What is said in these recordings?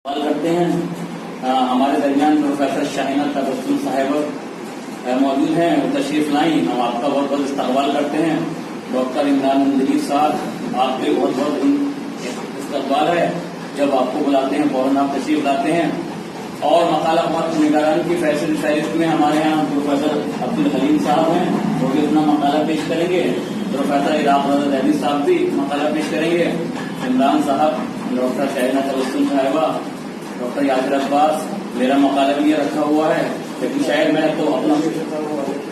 سوال کرتے ہیں ہمارے درمیان پروفیسر شاہینہ تبسم صاحبہ موجود ہیں، وہ تشریف لائیں، ہم آپ کا بہت بہت استقبال کرتے ہیں۔ ڈاکٹر عمران اندری صاحب، آپ کے بہت بہت استقبال ہے، جب آپ کو بلاتے ہیں فوراً آپ تشریف لاتے ہیں۔ اور مقالہ خط نگاران کی فہرست میں ہمارے یہاں پروفیسر عبدالحلیم صاحب ہیں، وہ بھی اپنا مقالہ پیش کریں گے۔ پروفیسر عراق رضا دہلی صاحب بھی مقالہ پیش کریں گے۔ عمران صاحب، ڈاکٹر شاہینہ تبسم صاحبہ، ڈاکٹر یاسر عباس، میرا مقالہ بھی یہ رکھا ہوا ہے، لیکن شاید میں تو اپنا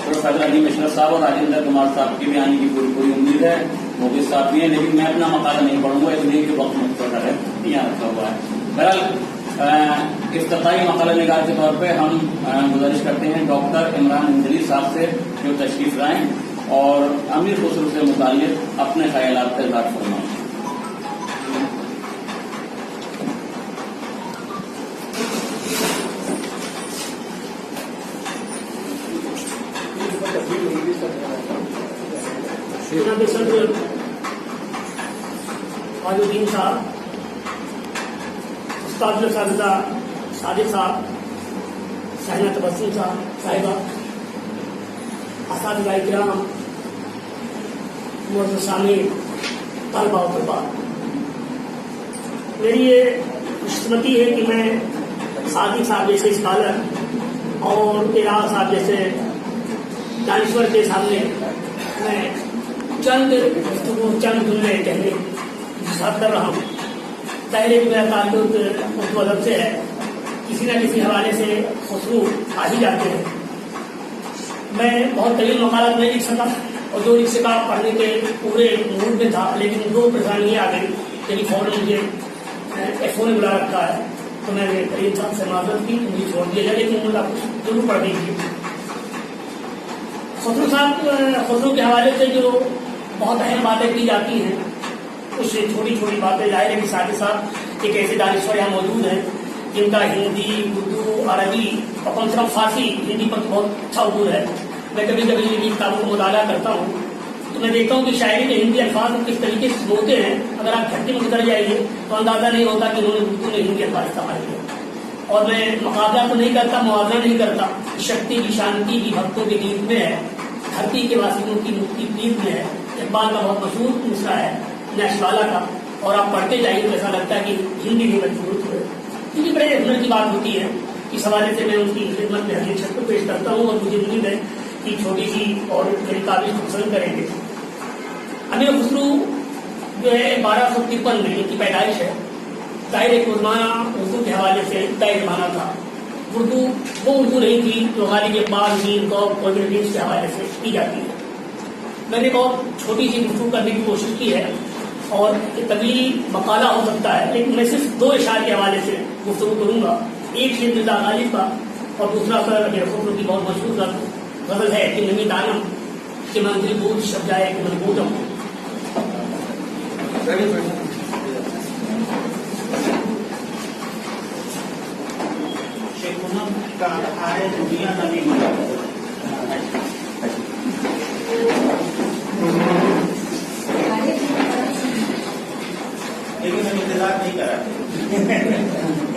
پروفیسر علی مشرف صاحب اور راجندر کمار صاحب کی بھی آنے کی پوری امید ہے، وہ بھی ساتھ بھی ہیں، لیکن میں اپنا مقالہ نہیں پڑھوں گا اس لیے کہ وقت مختصر ہے، یہاں رکھا ہوا ہے۔ بہرحال افتتاحی مقالہ نگار کے طور پہ ہم گزارش کرتے ہیں ڈاکٹر عمران اندری صاحب سے جو تشریف لائیں اور امیر خسرو سے متعلق اپنے خیالات کا اظہار فرمائیں۔ جناب صدر واجدین صاحب، استاد اساتذہ صادق صاحب، شاہینہ تبسم صاحبہ، اساتذہ کرام، معزز سامعین، طلبہ و طالبات، میری یہ خوشقسمتی ہے کہ میں صادق صاحب جیسے اسکالر اور عراق صاحب جیسے دانشور کے سامنے میں چند جملے کہنے ساتھ کر رہا ہوں۔ ظاہر ہے کہ میرا تعلق اردو ادب سے ہے، کسی نہ کسی حوالے سے خسرو آ ہی جاتے ہیں۔ میں بہت طویل مقالات نہیں لکھ سکا اور جو لکھ سکا پڑھنے کے پورے موڈ میں تھا، لیکن دو پریشانی آ گئی کہ فوراً مجھے ایف او نے بلا رکھا ہے، تو میں نے کریم صاحب سے معذرت کی، مجھے چھوڑ دیا جائے، لیکن ملا کچھ ضرور پڑھ دیجیے۔ خسرو کے حوالے سے جو بہت اہم باتیں کی جاتی ہیں، کچھ چھوٹی چھوٹی باتیں، ظاہر ہے کہ صادق صاحب ایک ایسے دانشور یہاں موجود ہیں جن کا ہندی، اردو، عربی اور کم سے کم فارسی، ہندی پر بہت اچھا عبور ہے۔ میں کبھی کبھی ان کتابوں کو مطالعہ کرتا ہوں تو میں دیکھتا ہوں کہ شاعری میں ہندی الفاظ کس طریقے سے بولتے ہیں، اگر آپ گھٹے میں گزر جائیے تو اندازہ نہیں ہوتا کہ انہوں نے اردو میں ہندی الفاظ استعمال کیا۔ اور میں مقابلہ تو نہیں کرتا، موازنہ نہیں کرتا، شکتی کی شانتی کی بھکتوں کے گیت میں ہے، دھرتی کے واسطوں کی مکتی پلیت میں ہے۔ اقبال کا بہت مشہور مصرع ہے نیش والا کا، اور آپ پڑھتے جائیے تو ایسا لگتا ہے کہ ہندی میں مجبور ہوئے، کیونکہ بڑے ہنر کی بات ہوتی ہے۔ اس حوالے سے میں ان کی خدمت میں حقیقت کو پیش کرتا ہوں اور مجھے امید ہے کہ چھوٹی سی اور میری تعریف کو پسند کریں گے۔ امیر خسرو جو ہے 1253 میں ان کی پیدائش ہے۔ ظاہر ایک زمانہ اردو کے حوالے سے طے زمانہ تھا۔ اردو وہ اردو نہیں تھی جو غالب اقبال، میر ذوق اور کے حوالے سے کی جاتی ہے۔ میں نے بہت چھوٹی سی گفتگو کرنے کی کوشش کی ہے اور طویل مقالہ ہو سکتا ہے، لیکن میں صرف دو اشعار کے حوالے سے گفتگو کروں گا۔ ایک شیر مرزا غالب کا اور دوسرا سر امیر خسرو کی بہت مشہور غزل ہے کہ نمی دانم کہ منزل بود شب جائے کہ من بودم۔ دنیا نبی لیکن ہم انتظار نہیں کر رہے۔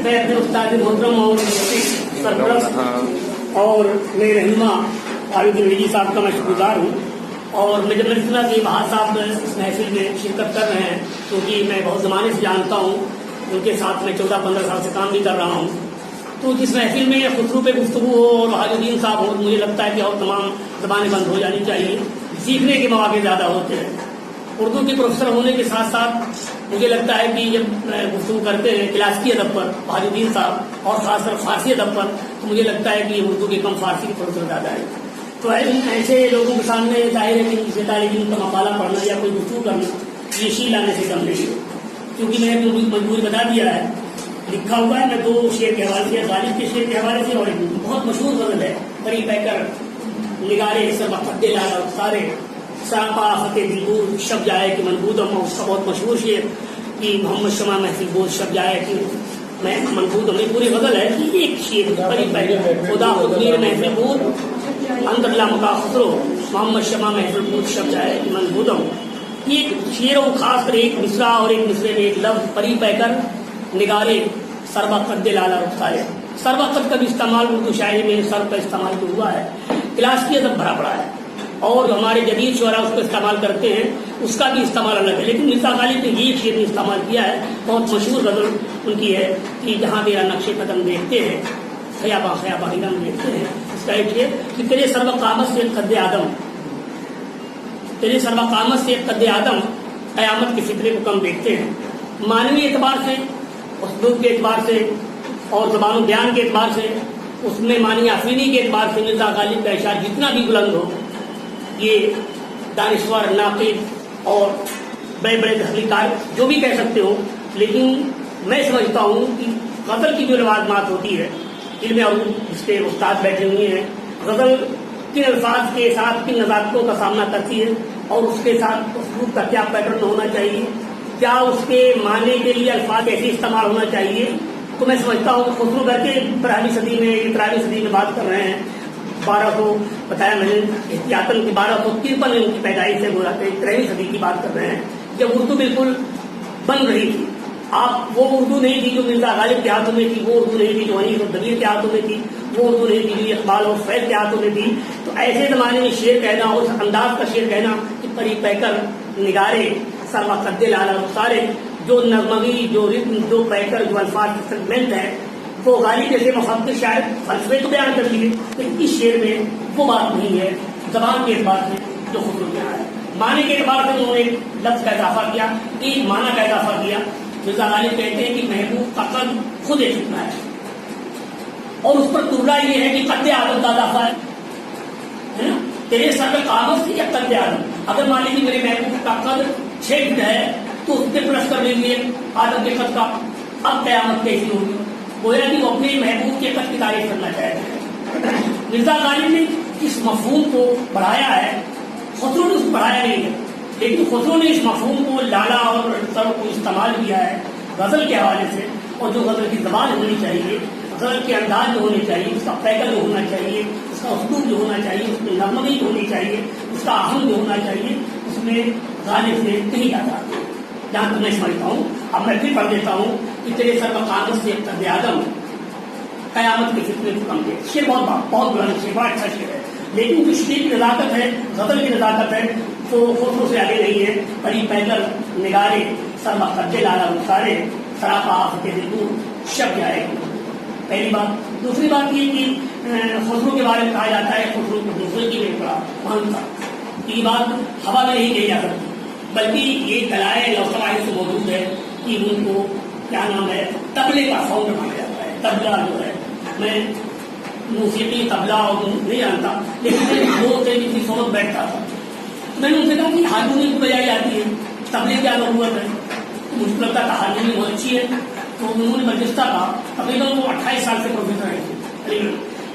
میں اپنے استاد محترم اور سرپرست اور میرے رہنما خالد الویجی صاحب کا میں شکر گزار ہوں، اور میں جب نے سنا کہ بہار صاحب اس محفل میں شرکت کر رہے ہیں، کیونکہ میں بہت زمانے سے جانتا ہوں، ان کے ساتھ میں 14-15 سال سے کام بھی کر رہا ہوں، تو جس محفل میں خسرو پہ گفتگو ہو اور واجدین صاحب ہو، مجھے لگتا ہے کہ اور تمام زبانیں بند ہو جانی چاہیے، سیکھنے کے مواقع زیادہ ہوتے ہیں۔ اردو کے پروفیسر ہونے کے ساتھ ساتھ مجھے لگتا ہے کہ جب گفتگو کرتے ہیں کلاسیکی ادب پر واجدین صاحب اور خاص طور فارسی ادب پر، تو مجھے لگتا ہے کہ اردو کے کم فارسی کے پروفیسر زیادہ ہے۔ تو ایسے لوگوں کے سامنے ظاہر ہے کہ ان سے طالب علم کا مقالہ پڑھنا یا کوئی گفتگو کرنا یہ شیل لانے سے کم نہیں ہے، کیونکہ میں نے مجبوری بتا دیا ہے، لکھا ہوا ہے۔ میں دو شعر کے حوالے سے، غالب کے شعر کے حوالے سے، اور بہت مشہور غزل ہے پری پیکر نگارے سب خطے لالا سارے ساپا فتح دلبور شب جائے کہ منبودم، اس کا بہت مشہور شعر کہ محمد شمع محفل بوز شب جائے کہ میں منبودم، یہ پوری غزل ہے کہ ایک شعر پری پیکر خدا خدمیر محفل بود اندر لامکا خسرو محمد شمع محفل بود شب جائے کہ منبودم۔ یہ شعر و خاص کر ایک مصرع اور ایک مصرے میں ایک لفظ پری پیکر نگارے सर्वकद लाला रुखसारे। सर्वकद का भी इस्तेमाल उर्दू शायरी में सर का इस्तेमाल जो हुआ है, क्लासिकी अदब भरा पड़ा है और हमारे जदीद शोरा उसको इस्तेमाल करते हैं, उसका भी इस्तेमाल अलग है। लेकिन मिर्ज़ा गालिब ने ये शेर में इस्तेमाल किया है, बहुत मशहूर गज़ल उनकी है कि जहाँ तेरा नक्शे कदम देखते हैं खयाबा खयाबा हिरम देखते हैं। इसका एक शेर कि तेरे सर्वकामत से कद आदम, तेरे सर्वकामत से कद आदम क़यामत के फितरे को कम देखते हैं। मानवी एतबार से, उसलूब के एतबार से और ज़बान बयान के एतबार से, उसमें मानी आफरीनी के एतबार से मिर्ज़ा गालिब का इशार जितना भी बुलंद हो, ये दानिश्वर नाक़िद और बड़े बड़े तहक़ीक़ात जो भी कह सकते हो, लेकिन मैं समझता हूँ कि गज़ल की जो लवाज़मात होती है, इल्म अरूज जिसके उस्ताद बैठे हुए हैं, गज़ल किन अल्फाज के साथ किन नज़ाकतों का सामना करती है और उसके साथ उसलूब का क्या पैटर्न होना चाहिए, क्या उसके माने के लिए अल्फाज कैसे इस्तेमाल होना चाहिए। तो मैं समझता हूँ खुसरो करके 12वीं सदी में 13वीं सदी में बात कर रहे हैं। 1200 बताया मैंने एहतियातन की 1253 में उनकी पैदाइश से बोलाते 13वीं सदी की बात कर रहे हैं, जब उर्दू बिल्कुल बन रही थी। आप वो उर्दू नहीं थी जो मिर्ज़ा गालिब के हाथों में थी, वो उर्दू नहीं थी जो अनीस और दबीर के हाथों में थी, वो उर्दू नहीं थी जो इकबाल और फैज़ के हाथों में थी। तो ऐसे ज़माने में शेर कहना, उस अंदाज का शेर कहना कि परी पैकर निगारे सर्वकद लाला रुखसारे, जो नगमगी, जो रिद्म, जो पैकर, जो अल्फाज का सेगमेंट है, वो गालिब जैसे मुफक्किर शायद फलसफे तो बयान कर लिए, लेकिन इस शेर में वो बात नहीं है। ज़बान के एतबार से जो खुसरो किया है, माने के एतबार से उन्होंने लफ्ज़ का इजाफा किया, एक माना का इजाफा किया। मिर्ज़ा गालिब कहते हैं कि महबूब का कद खुद एक कितना है और उस पर तुर्रा ये है कि कद आदम का इजाफा है ना, तेरे सर पे कामत से या कद आदम। अगर मान लीजिए मेरे महबूब का कद 6 फीट है तो उससे प्लस कर लीजिए आदम के कद का, अब क़यामत कैसी होगी। गोया कि वो अपने महबूब के कद की तारीफ करना चाहते हैं। मिर्ज़ा गालिब ने इस मफहूम को बढ़ाया है, खुसरो ने उसको बढ़ाया नहीं है, लेकिन खुसरो ने इस मफहूम को लाला और सर को इस्तेमाल किया है गज़ल के हवाले से। और जो गज़ल की ज़बान होनी चाहिए, गज़ल के अंदाज जो होने चाहिए, उसका पैकर जो होना चाहिए, उसका उसलूब जो होना चाहिए, उसमें नगमगी होनी चाहिए, उसका आहंग जो होना चाहिए, उसमें गालिब से कहीं ज़्यादा जहाँ तक मैं समझता हूँ। अब मैं फिर पढ़ देता हूँ कि तेरे सर कागज़ से कद आदम क़यामत के फितरे को कम दे। शेर बहुत बुलंद शेर, बड़ा अच्छा शेर है, लेकिन जो शेर की नज़ाकत है, गज़ल की नज़ाकत है, तो खुसरो से आगे नहीं है। परी पैदल निगारे सर्वकद लाला रुखसारे सरापा आफते दिल शब जाएगी। पहली बात। दूसरी बात ये कि खुसरो के बारे में कहा जाता है खुसरो को दूसरे की में बड़ा महान था। ये बात हवा में नहीं कही जा सकती, बल्कि ये दलाए लौहवाही से मौजूद है कि उनको क्या नाम है, तबले का साउंड माना जाता है। तबला जो है, मैं मूसीकी तबला और नहीं जानता, लेकिन मैं दो तरीके की सोच बैठता था। मैंने उनसे कहा कि हारमोनियम को बजाई जाती है, तबले क्या ज़रूरत है। तो मुझे लगता था हारमोनियम बहुत अच्छी है, तो उन्होंने बजस्ता कहा। तकरीबन वो 28 साल से प्रोफेसर है।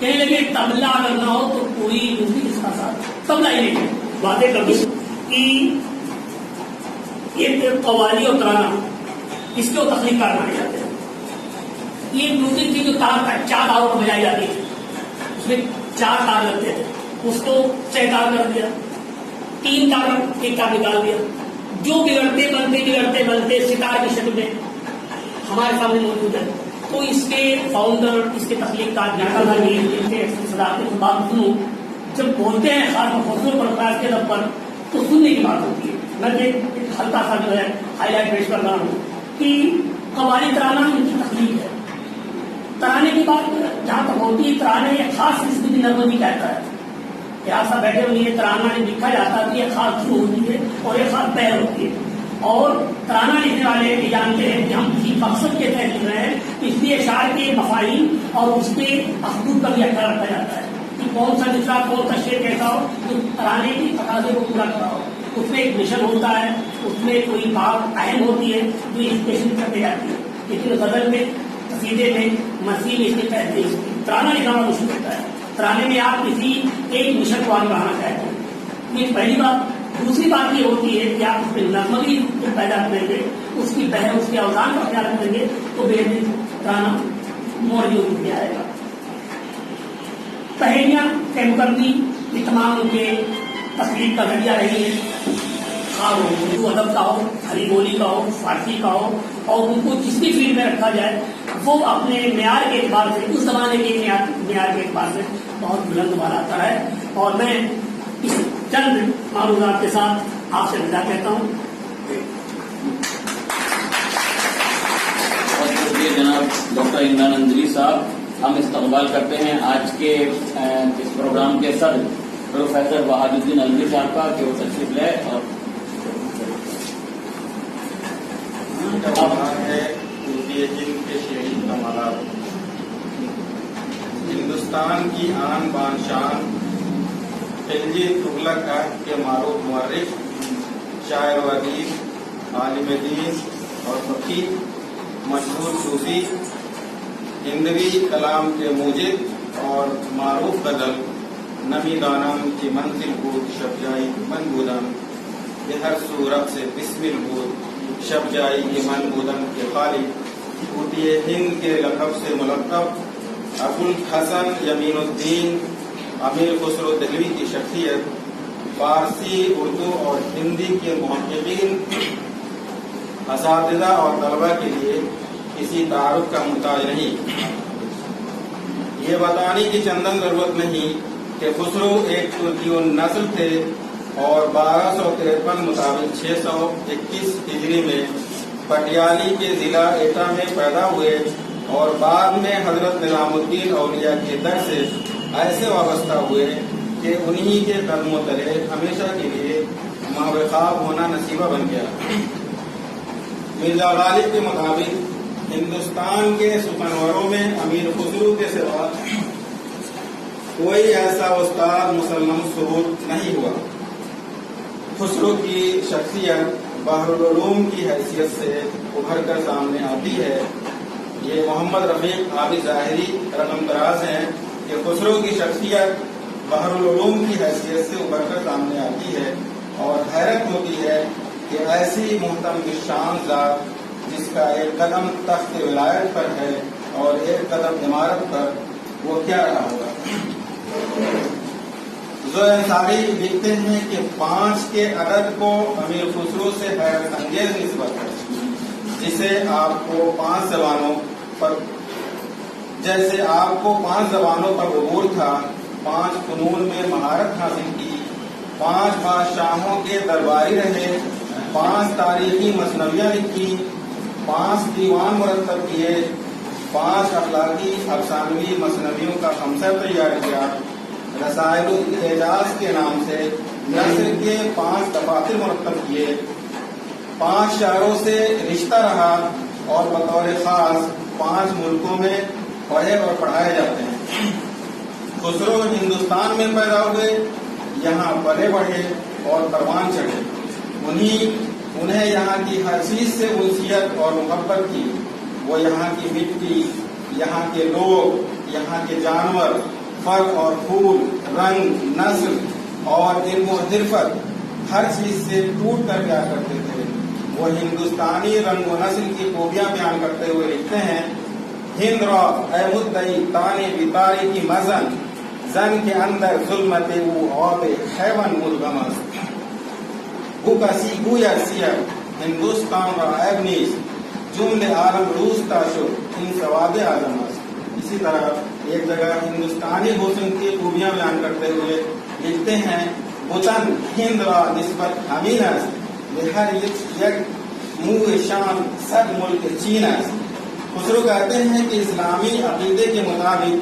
कहने लगे तबला अगर ना हो तो कोई दूसरी किसका साथ, तबला ही नहीं। बातें कर दी कि एक कव्वाली और तराना इसको तख्लीक़ माने जाते हैं। ये म्यूजिक की जो तार था 4 तारों पर बजाई जाती थी, उसमें 4 तार लगते थे, उसको 6 तार कर दिया, 3 तार एक तार निकाल दिया। जो बिगड़ते बनते सितार की शक्ल में हमारे सामने मौजूद है। तो इसके फाउंडर, इसके तख्लीक़ात बात सुनूं, जब बोलते हैं खास खुसरो पर, खास के दम पर, तो सुनने की बात होती है। मैं एक हल्का सा जो है हाईलाइट पेश कर रहा हूँ कि कव्वाली तराना इनकी तख्लीक़ है। तराने की बात जहाँ तक होती है, तराने एक खास किस्म की नगमगी कहता है। यहाँ सब बैठे हुए ये तराना लिखा जाता है, ये खास धुन होती है और एक खास पैर होती है। और तराना लिखने वाले ये जानते हैं कि हम किसी मकसद के तहत लिख रहे हैं, इसलिए शायर के मफाहिम और उसके अखदूद का भी ख्याल रखा जाता है कि कौन सा मिसरा, कौन सा शेर कैसा हो जो तराने की तकाज़े को पूरा करा हो। उसमें एक मिशन होता है, उसमें कोई बात अहम होती है जो स्पेशल करके जाती है। लेकिन गज़ल में, कसीदे में मसीह इसके तहत नहीं, तराना लिखना मुश्किल होता है। तराने में आप किसी एक मिशन को आगे बढ़ाना चाहते हैं, ये पहली बात। दूसरी बात ये होती है कि आप उसमें नगमगी पैदा करेंगे, उसकी बहर, उसके अवजान का ख्याल करेंगे, तो बेहतरीन तराना मौजूद हो जाएगा। पहेलियाँ, कैमुकरनी, ये तमाम उनके तस्वीर का जरिया रही है। हाँ उर्दू अदब का हो, हरी बोली का हो, फारसी का हो, और उनको जिस भी फील्ड में रखा जाए वो अपने म्यार के एतबार से, उस जमाने के म्यार के एतबार से बहुत बुलंद मानाता है। और मैं इस चंद मालूमात के साथ आपसे विदा कहता हूँ। जनाब डॉक्टर इमरान अंजरी साहब, हम इस्तकबाल करते हैं आज के इस प्रोग्राम के सर प्रोफेसर वहादुद्दीन अलवी साहब का, कि वो तशरीफ ले। और के शेरी कमाल, हिंदुस्तान की आन बान शान, खिलजी तुगलक के मारूफ मुअर्रिख, शायर व अदीब, आलिम दीन और फकीह, मशहूर सूफी, हिंदवी कलाम के मूजिद और मारूफ गजल, नमी दानम की मंजिल बूद शबजाई मन बूदन, हर सूरत से बिस्मिल बूद शबजाई के मन बूदन के खाली, ऊटिए हिंद के लक़ब से मुलक़ब, अबुल हसन यमीनुद्दीन अमीर खुसरो दहलवी की शख्सियत, फारसी, उर्दू और हिंदी के मुहक़्क़िक़ीन, असातिज़ा और तलबा के लिए किसी तारुफ का मुहताज नहीं। ये बताने की चंदन जरूरत नहीं कि खुसरो एक तुर्कियों नस्ल थे और 1253 मुताबिक 621 हिजरी में पटियाली के जिला एटा में पैदा हुए और बाद में हजरत निजामुद्दीन औलिया के दर से ऐसे वाबस्ता हुए कि उन्हीं के कदमों तले हमेशा के लिए महबूब होना नसीबा बन गया। मिर्जा गालिब के मुताबिक हिंदुस्तान के सुखनवरों में अमीर खुसरो के सिवा कोई ऐसा उस्ताद मुसल्लम सबूत नहीं हुआ। खुसरो की शख्सियत बहरुल उलूम की हैसियत से उभर कर सामने आती है। ये मोहम्मद रफीक आबिद ज़ाहिरी रकम दराज हैं कि खुसरो की शख्सियत बहरुल उलूम की हैसियत से उभर कर सामने आती है और हैरत होती है कि ऐसी मुहतरम शान ज़ात जिसका एक कदम तख्त विलायत पर है और एक कदम इमारत पर, वो क्या रहा होगा। ज़ो अंसारी लिखते हैं कि 5 के अदद को अमीर खुसरो से हैरत अंगेज निस्बत है, जिसे आपको 5 ज़बानों पर, जैसे आपको 5 ज़बानों पर अबूर था, 5 फनून में महारत हासिल की, 5 बादशाहों के दरबारी रहे, 5 तारीखी मसनवियाँ लिखी, 5 दीवान मुरतब किए, 5 अखलाकी अफसानवी मसनवियों का खमसा तैयार किया, रसाइल एजाज के नाम से नस्र के 5 दफातर मुरतब किए, 5 शहरों से रिश्ता रहा और बतौर खास 5 मुल्कों में पढ़े और पढ़ाए जाते हैं। खुसरो हिंदुस्तान में पैदा हुए, यहाँ पले बढ़े और परवान चढ़े। उन्हें यहाँ की हर चीज से उनसियत और मोहब्बत थी। वो यहाँ की मिट्टी, यहाँ के लोग, यहाँ के जानवर, फल और फूल, रंग, नस्ल और इल्म और हिरफत, हर चीज से टूट कर प्यार करते थे। वो हिंदुस्तानी रंग व नस्ल की खूबियां बयान करते हुए लिखते हैं, हिंद रा ए मुद्दई ताने बितारी की मजन, जन के अंदर जुल्मते वो औबे हैवन मुलगमस, बुकसी गुया सियर हिंदुस्तान रा एबनीस, जुमले आलम रूस ताशुर इन सवादे आजमस। इसी तरह एक जगह हिंदुस्तानी हुस्न की खूबियां बयान करते हुए लिखते हैं, बुतन हिंद रा निस्बत हमीनस, बिहर यक मुँह शान सब मुल्क चीनस। खुसरो कहते हैं कि इस्लामी अकीदे के मुताबिक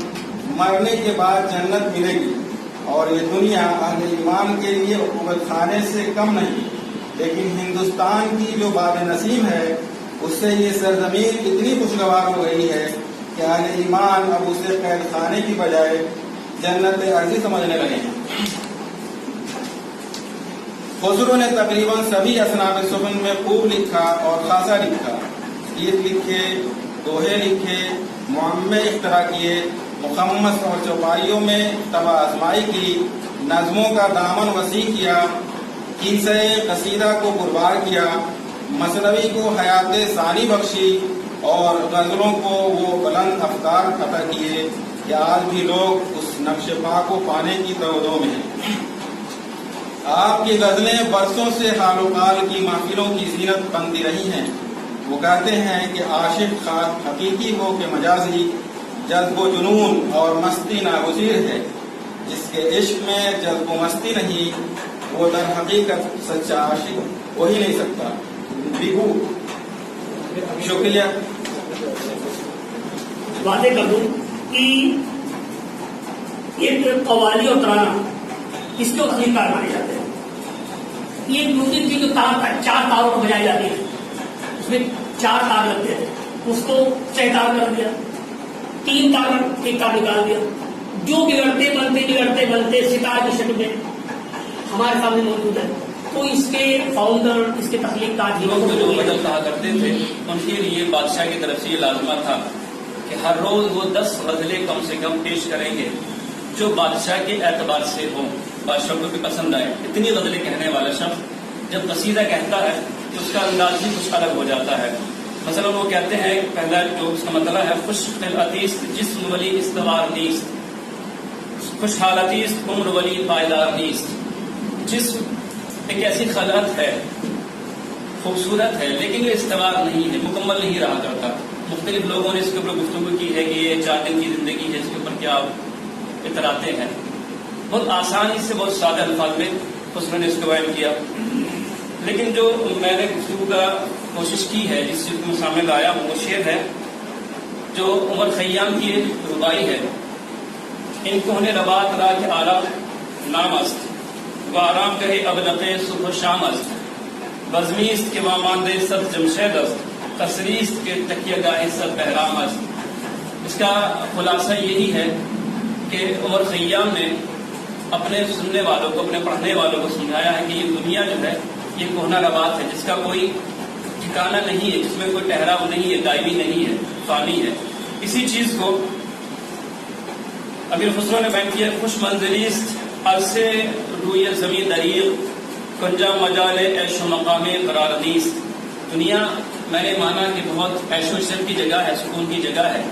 मरने के बाद जन्नत मिलेगी और ये दुनिया अहले ईमान के लिए उक़ूबत खाने से कम नहीं, लेकिन हिंदुस्तान की जो बाब नसीम है उससे ये सरजमीन इतनी खुशगवार हो गई है कि अहले ईमान अब उसे कैद खाने की बजाय जन्नत अर्ज़ी समझने लगे हैं। खुसरो ने तकरीबन सभी असनाब सुफ़न में खूब लिखा और खासा लिखा, गीत लिखे, दोहे लिखे, मुअम्मे इख्तरा किए, मुखम्मस और चौपाइयों में तबा आजमाई की, नज़मों का दामन वसी किया, कीसे कसीदा को पुरबार किया, मसनवी को हयात सानी बख्शी और गज़लों को वो बुलंद अफ्कार अता किए कि आज भी लोग उस नक्श पा को पाने की तवज्जो में हैं। آپ کی غزلیں برسوں سے حال و قال کی محفلوں کی زینت بنتی رہی ہیں۔ وہ کہتے ہیں کہ عاشق خواہ حقیقی ہو کہ مجازی، جذب و جنون اور مستی ناگزیر ہے۔ جس کے عشق میں جذب و مستی نہیں، وہ در حقیقت سچا عاشق ہو ہی نہیں سکتا۔ بیہو شکریہ۔ باتیں کر دوں کہ یہ قوالی اور ترانہ اس کے تخلیق کار مانے جاتے ہیں۔ یہ میوزک کی جو تار 4 تاروں کو بجائی جاتی ہے، اس میں 4 تار لگتے ہیں، اس کو 6 تار کر دیا، 3 تار ایک تار نکال دیا، جو بگڑتے بنتے ستار کی شکل میں ہمارے سامنے موجود ہے۔ تو اس کے فاؤنڈر، اس کے تخلیق کار لوگ جو بدل کہا کرتے تھے، ان کے لیے بادشاہ کی طرف سے یہ لازمہ تھا کہ ہر روز وہ 10 غزلیں کم سے کم پیش کریں گے جو بادشاہ کے اعتبار سے ہوں، بادشاہ کو بھی پسند آئے۔ اتنی غزلیں کہنے والا شخص جب قصیدہ کہتا ہے تو اس کا انداز بھی کچھ الگ ہو جاتا ہے۔ مثلا وہ کہتے ہیں، پہلا جو اس کا مطلب ہے، خوش العتیس جسم ولی استوار نیست، خوشحال عتیس عمر ولی پائیدار نیست۔ جسم ایک ایسی خلعت ہے، خوبصورت ہے، لیکن یہ استوار نہیں ہے، مکمل نہیں رہا کرتا۔ مختلف لوگوں نے اس کے اوپر گفتگو کی ہے کہ یہ 4 دن کی زندگی ہے، اس کے اوپر کیا اتراتے ہیں۔ بہت آسانی سے، بہت سادہ الفاظ میں خسرو نے اس کو بیان کیا، لیکن جو میں نے گفتگو کا کوشش کی ہے، جس چیز کو سامنے لایا وہ شعر ہے جو عمر خیام کی ربائی ہے۔ ان کو نے ربات را کے اعلیٰ نام است و آرام کہے اب نقے صبح و شام است، بزمیست کے ماماندے سب جمشید است، تسریست کے تکیہ گاہ سب بہرام است۔ اس کا خلاصہ یہی ہے کہ عمر خیام نے اپنے سننے والوں کو، اپنے پڑھنے والوں کو سمجھایا ہے کہ یہ دنیا جو ہے یہ کوہنا ربات ہے، جس کا کوئی ٹھکانہ نہیں ہے، جس میں کوئی ٹھہراؤ نہیں ہے، دائمی نہیں ہے، فانی ہے۔ اسی چیز کو امیر خسرو نے بیان کیا، خوش منزلیست عرصے روی زمین دریغ، کنجا مجال عیش و مقام قرار نیست۔ دنیا میں نے مانا کہ بہت عیش و عشرت کی جگہ ہے، سکون کی جگہ ہے،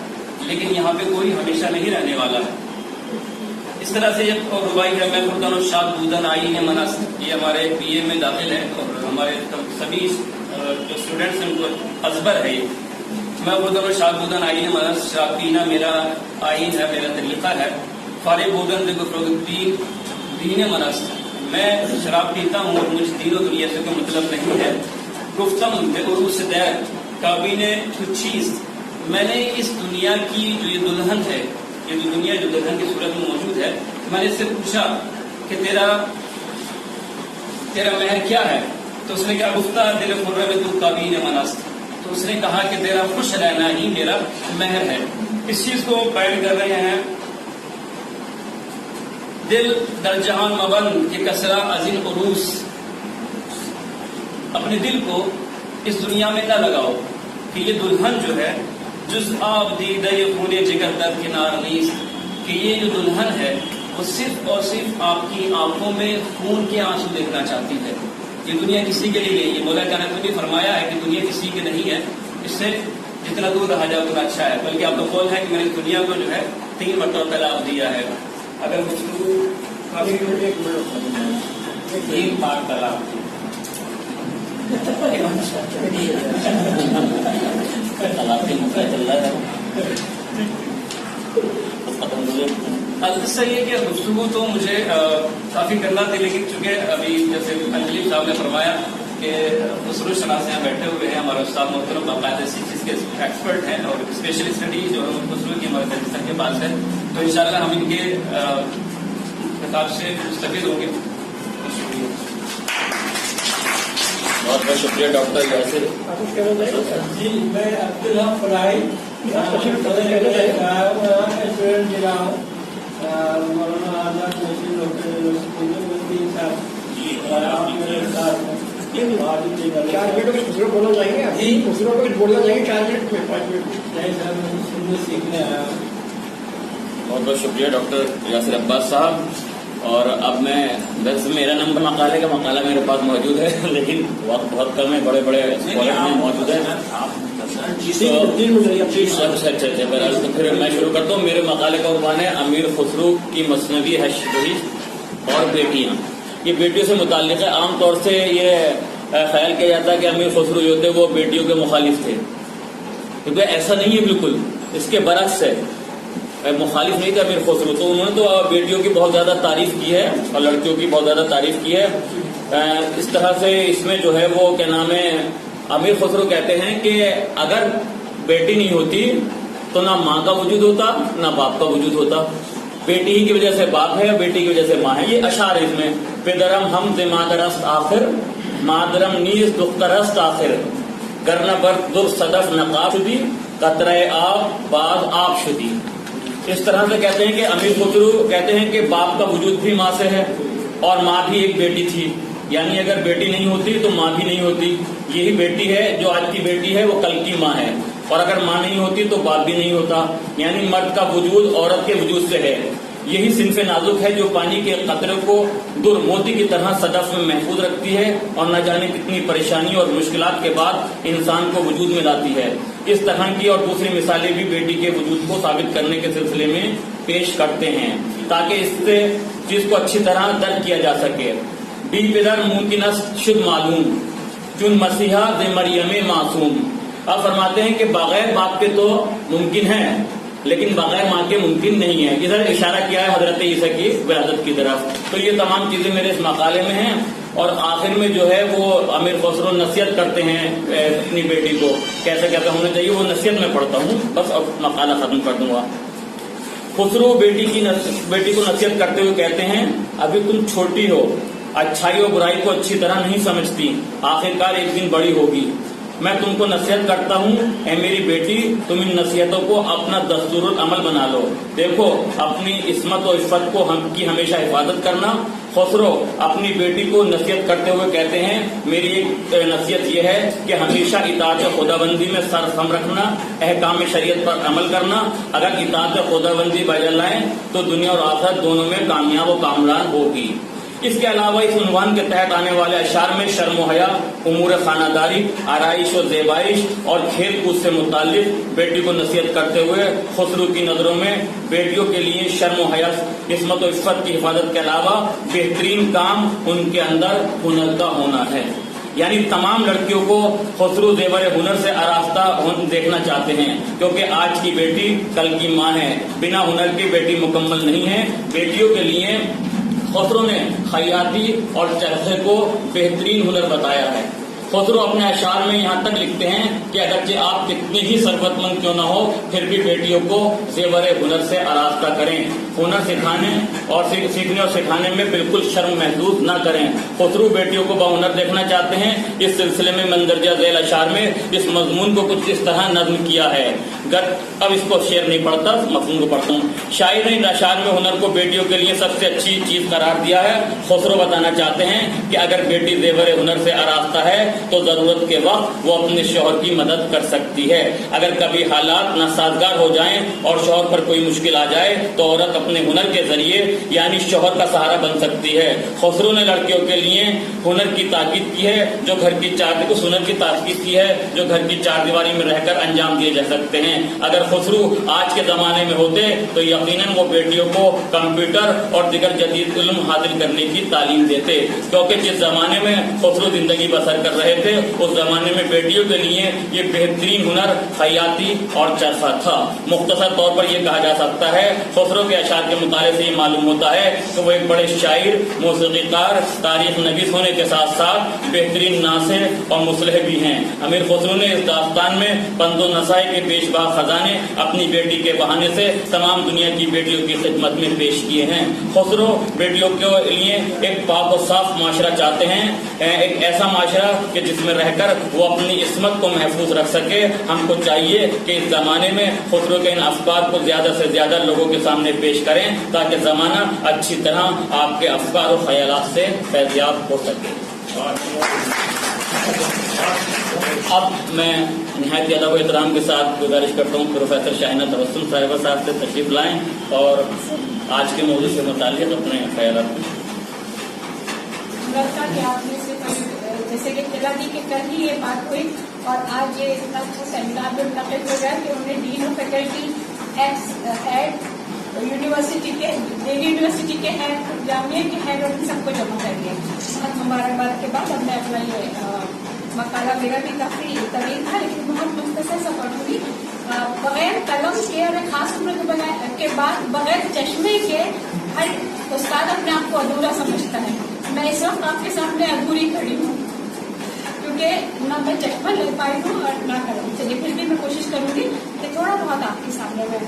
لیکن یہاں پہ کوئی ہمیشہ نہیں رہنے والا ہے۔ اس طرح سے ایک اور ربائی ہے، میں خردن و شاد بودن آئی ہے منس، یہ ہمارے بی اے میں داخل ہے اور ہمارے سبھی جو اسٹوڈنٹس ہیں ان کو ازبر ہے۔ میں خردن و شاد بودن آئی ہے منس، شراب پینا میرا آئین ہے، میرا طریقہ ہے۔ فارغ بودن بے گفرغ دین منس، میں شراب پیتا ہوں اور مجھے دین و دنیا سے کوئی مطلب نہیں ہے۔ گفتم بے عروس دیر کابینے کچھ چیز، میں نے اس دنیا کی جو یہ دلہن ہے، یہ جو دنیا جو دلہن کی صورت میں موجود ہے، میں نے اس سے پوچھا کہ تیرا مہر کیا ہے؟ تو اس نے کہا گفتہ دل خرے میں تو کابین منست، تو اس نے کہا کہ تیرا خوش رہنا ہی میرا مہر ہے۔ اس چیز کو بیان کر رہے ہیں، دل در جہان مبند کہ کسرا ازین عروس، اپنے دل کو اس دنیا میں نہ لگاؤ کہ یہ دلہن جو ہے جز آب دیدہ خونے جگر در کنار نیست، کہ یہ جو دلہن ہے وہ صرف اور صرف آپ کی آنکھوں میں خون کے آنسو دیکھنا چاہتی ہے۔ یہ دنیا کسی کے لیے نہیں ہے، مولا کائنات نے بھی فرمایا ہے کہ دنیا کسی کی نہیں ہے، اس سے جتنا دور رہا جائے اتنا اچھا ہے۔ بلکہ آپ کا قول ہے کہ میں نے دنیا کو جو ہے 3 مرتبہ طلاق دیا ہے۔ اگر گفتگو 3 بار طلاق قصہ یہ کہ گفتگو تو مجھے کافی کرنا تھی، لیکن چونکہ ابھی جیسے انجلی صاحب نے فرمایا کہ خسرو شناس یہاں بیٹھے ہوئے ہیں، ہمارے استاد محترم باقاعدہ اسی چیز کے ایکسپرٹ ہیں اور اسپیشل اسٹڈی جو ہے خسرو کی ہمارے پاکستان کے پاس ہے، تو انشاءاللہ ہم ان کے خطاب سے مستفید ہوں گے۔ بہت بہت شکریہ ڈاکٹر یاسر۔ جی میں عبدالحق فلاحی اسٹوڈنٹ ضلع ہوں، مولانا آزاد نشین ڈاکٹر الدین صاحب اور آپ میرے ساتھ بولنا چاہیں گے؟ جی بولنا چاہیں گے 4 منٹ میں 5 منٹ؟ نہیں سر، میں سننے سیکھنے آیا ہوں۔ بہت بہت شکریہ ڈاکٹر یاسر عباس صاحب۔ اور اب میں دراصل میرا نمبر مقالے کا مقالہ میرے پاس موجود ہے، لیکن وقت بہت کم ہے، بڑے بڑے اسکالر میں موجود ہے، اچھا بہرحال تو پھر میں شروع کرتا ہوں۔ میرے مقالے کا عنوان ہے امیر خسرو کی مثنوی ہے شہید اور بیٹیاں۔ یہ بیٹیوں سے متعلق ہے. عام طور سے یہ خیال کیا جاتا ہے کہ امیر خسرو جو تھے وہ بیٹیوں کے مخالف تھے، کیونکہ ایسا نہیں ہے، بالکل اس کے برعکس ہے. مخالف نہیں تھے امیر خسرو، تو انہوں نے تو بیٹیوں کی بہت زیادہ تعریف کی ہے اور لڑکیوں کی بہت زیادہ تعریف کی ہے. اس طرح سے اس میں جو ہے وہ کیا نام ہے، امیر خسرو کہتے ہیں کہ اگر بیٹی نہیں ہوتی تو نہ ماں کا وجود ہوتا نہ باپ کا وجود ہوتا. بیٹی ہی کی وجہ سے باپ ہے، بیٹی کی وجہ سے ماں ہے. یہ اشعار اس میں پدرم ہم ز مادرست آخر مادرم نیز دخترست آخر گرنہ بر در صدف نقاب شدی قطرہ آب بعض آب شدی. اس طرح سے کہتے ہیں کہ امیر خسرو کہتے ہیں کہ باپ کا وجود بھی ماں سے ہے اور ماں بھی ایک بیٹی تھی، یعنی اگر بیٹی نہیں ہوتی تو ماں بھی نہیں ہوتی. یہی بیٹی ہے جو آج کی بیٹی ہے وہ کل کی ماں ہے، اور اگر ماں نہیں ہوتی تو باپ بھی نہیں ہوتا. یعنی مرد کا وجود عورت کے وجود سے ہے. یہی صنف نازک ہے جو پانی کے قطرے کو در موتی کی طرح صدف میں محفوظ رکھتی ہے اور نہ جانے کتنی پریشانی اور مشکلات کے بعد انسان کو وجود میں لاتی ہے. اس طرح کی اور دوسری مثالیں بھی بیٹی کے وجود کو ثابت کرنے کے سلسلے میں پیش کرتے ہیں تاکہ اس سے چیز کو اچھی طرح درک کیا جا سکے. بی پدر ممکن شد معلوم چون مسیحا ز مریم معصوم. اب فرماتے ہیں کہ بغیر باپ کے تو ممکن ہے لیکن بغیر ماں کے ممکن نہیں ہے. ادھر اشارہ کیا ہے حضرت عیسیٰ کی ولادت کی طرف. تو یہ تمام چیزیں میرے اس مقالے میں ہیں اور آخر میں جو ہے وہ امیر خسرو نصیحت کرتے ہیں اپنی بیٹی کو کیسے کیسے ہونا چاہیے. وہ نصیحت میں پڑھتا ہوں، بس اب مقالہ ختم کر دوں گا. خسرو بیٹی کو نصیحت کرتے ہوئے کہتے ہیں ابھی تم چھوٹی ہو، اچھائی اور برائی کو اچھی طرح نہیں سمجھتی، آخرکار ایک دن بڑی ہوگی. میں تم کو نصیحت کرتا ہوں اے میری بیٹی، تم ان نصیحتوں کو اپنا دستور العمل بنا لو. دیکھو اپنی عصمت و عفت کو کی ہمیشہ حفاظت کرنا. خسرو اپنی بیٹی کو نصیحت کرتے ہوئے کہتے ہیں میری ایک نصیحت یہ ہے کہ ہمیشہ اطاعت خدا بندی میں سر خم رکھنا، احکام شریعت پر عمل کرنا. اگر اطاعت خدا بندی بجا لائیں تو دنیا اور آخرت دونوں میں کامیاب و کامران ہوگی. اس کے علاوہ اس عنوان کے تحت آنے والے اشعار میں شرم و حیا، امور خانہ داری، آرائش و زیبائش اور کھیل کود سے متعلق بیٹی کو نصیحت کرتے ہوئے خسرو کی نظروں میں بیٹیوں کے لیے شرم و حیا، عصمت و عفت کی حفاظت کے علاوہ بہترین کام ان کے اندر ہنر کا ہونا ہے. یعنی تمام لڑکیوں کو خسرو زیور ہنر سے آراستہ دیکھنا چاہتے ہیں کیونکہ آج کی بیٹی کل کی ماں ہے. بنا ہنر کی بیٹی مکمل نہیں ہے. بیٹیوں کے لیے خسرو نے خیاطی اور چرخے کو بہترین ہنر بتایا ہے. خسرو اپنے اشعار میں یہاں تک لکھتے ہیں کہ اگرچہ آپ کتنی ہی ثروت مند کیوں نہ ہو پھر بھی بیٹیوں کو زیور ہنر سے آراستہ کریں. ہنر سکھانے اور سیکھنے اور سکھانے میں بالکل شرم محسوس نہ کریں. خسرو بیٹیوں کو باہنر دیکھنا چاہتے ہیں. اس سلسلے میں مندرجہ ذیل اشعار میں اس مضمون کو کچھ اس طرح نظم کیا ہے. اب اس کو شعر نہیں پڑھتا، مضمون کو پڑھتا ہوں. شاعر نے ان اشعار میں ہنر کو بیٹیوں کے لیے سب سے اچھی چیز قرار دیا ہے. خسرو بتانا چاہتے ہیں کہ اگر بیٹی زیور ہنر سے آراستہ ہے تو ضرورت کے وقت وہ اپنے شوہر کی مدد کر سکتی ہے. اگر کبھی حالات ناسازگار ہو جائیں اور شوہر پر کوئی مشکل آ جائے تو عورت اپنے ہنر کے ذریعے یعنی شوہر کا سہارا بن سکتی ہے. خسرو نے لڑکیوں کے لیے ہنر کی تاکید کی ہے جو گھر کی چار دیواری میں رہ کر انجام دیے جا سکتے ہیں. اگر خسرو آج کے زمانے میں ہوتے تو یقیناً وہ بیٹیوں کو کمپیوٹر اور دیگر جدید علم حاصل کرنے کی تعلیم دیتے کیونکہ جس زمانے میں خسرو زندگی بسر کر رہے تھے اس زمانے میں بیٹیوں کے لیے یہ بہترین ہنر خیاطی اور چرخہ تھا. مختصر طور پر یہ کہا جا سکتا ہے خسرو کے اشعار کے مطالعے سے یہ معلوم ہوتا ہے کہ وہ ایک بڑے شاعر، موسیقی کار، تاریخ نویس ہونے کے ساتھ ساتھ بہترین ناصح اور مصلح بھی ہیں. امیر خسرو نے اس داستان میں پند و نصائح کے پیش با خزانے اپنی بیٹی کے بہانے سے تمام دنیا کی بیٹیوں کی خدمت میں پیش کیے ہیں. خسرو بیٹیوں کے لیے ایک پاک و صاف معاشرہ چاہتے ہیں، ایک ایسا معاشرہ کہ جس میں رہ کر وہ اپنی عصمت کو محفوظ رکھ سکے. ہم کو چاہیے کہ اس زمانے میں خسرو کے ان افکار کو زیادہ سے زیادہ لوگوں کے سامنے پیش کریں تاکہ زمانہ اچھی طرح آپ کے افکار و خیالات سے فیضیاب ہو سکے. اب میں نہایت ادب و احترام کے ساتھ گزارش کرتا ہوں پروفیسر شاہینہ تبسم صاحبہ صاحب سے تشریف لائیں اور آج کے موضوع سے متعلق اپنے خیالات. جیسے کہ چلا دی کہ کل ہی یہ بات ہوئی اور آج یہ سیمینار میں منعقد ہو گیا کہ انہیں ڈین آف فیکلٹی ایٹ यूनिवर्सिटी के दिल्ली यूनिवर्सिटी के हेड, जामिया के हेड और सबको जमा कर दिया। बहुत मुबारकबाद के बाद अब मैं अपना ये मकाला मेरा भी काफी तवील था लेकिन बहुत मुख्तसर सा पढ़ूंगी। बगैर कलम के और खास उम्र के बाद बगैर चश्मे के हर उस्ताद अपने आप को अधूरा समझता है। मैं इस वक्त आपके सामने अधूरी खड़ी हूँ क्योंकि ना मैं चश्मा ले पाई हूँ और ना कलम। चलिए फिर भी मैं कोशिश करूंगी कि थोड़ा बहुत आपके सामने मैं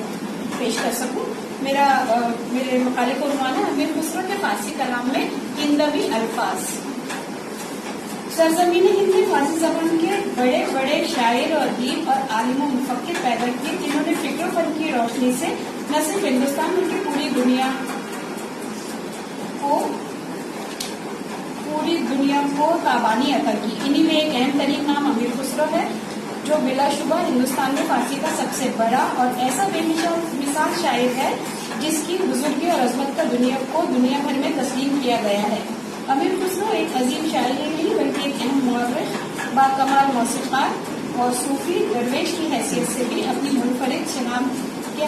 पेश कर सकूं। मेरे मकाले को उन्वान है अमीर खुसरो के फारसी कलाम में हिंदवी अल्फाज। सरजमीन हिंद ने फारसी जबान के बड़े बड़े शायर और अदीब और आलिम और मुफक्किर पैदा किए जिन्होंने फिक्र फन की रोशनी से न सिर्फ हिंदुस्तान बल्कि पूरी दुनिया को ताबानी अता की। इन्हीं में एक अहम तरीन नाम अमीर खुसरो है जो बिलाशुबा हिंदुस्तान में फारसी का सबसे बड़ा और ऐसा बेमिसाल शायर है जिसकी बुजुर्गी और अजमत का दुनिया भर में तस्लीम किया गया है। अमीर खुसरो एक अजीम शायर ही नहीं बल्कि एक अहम मुअर्रिख, बाकमाल मौसीक़ार और सूफी दरवेश की हैसियत से भी अपनी मुनफरिद शनाख्त के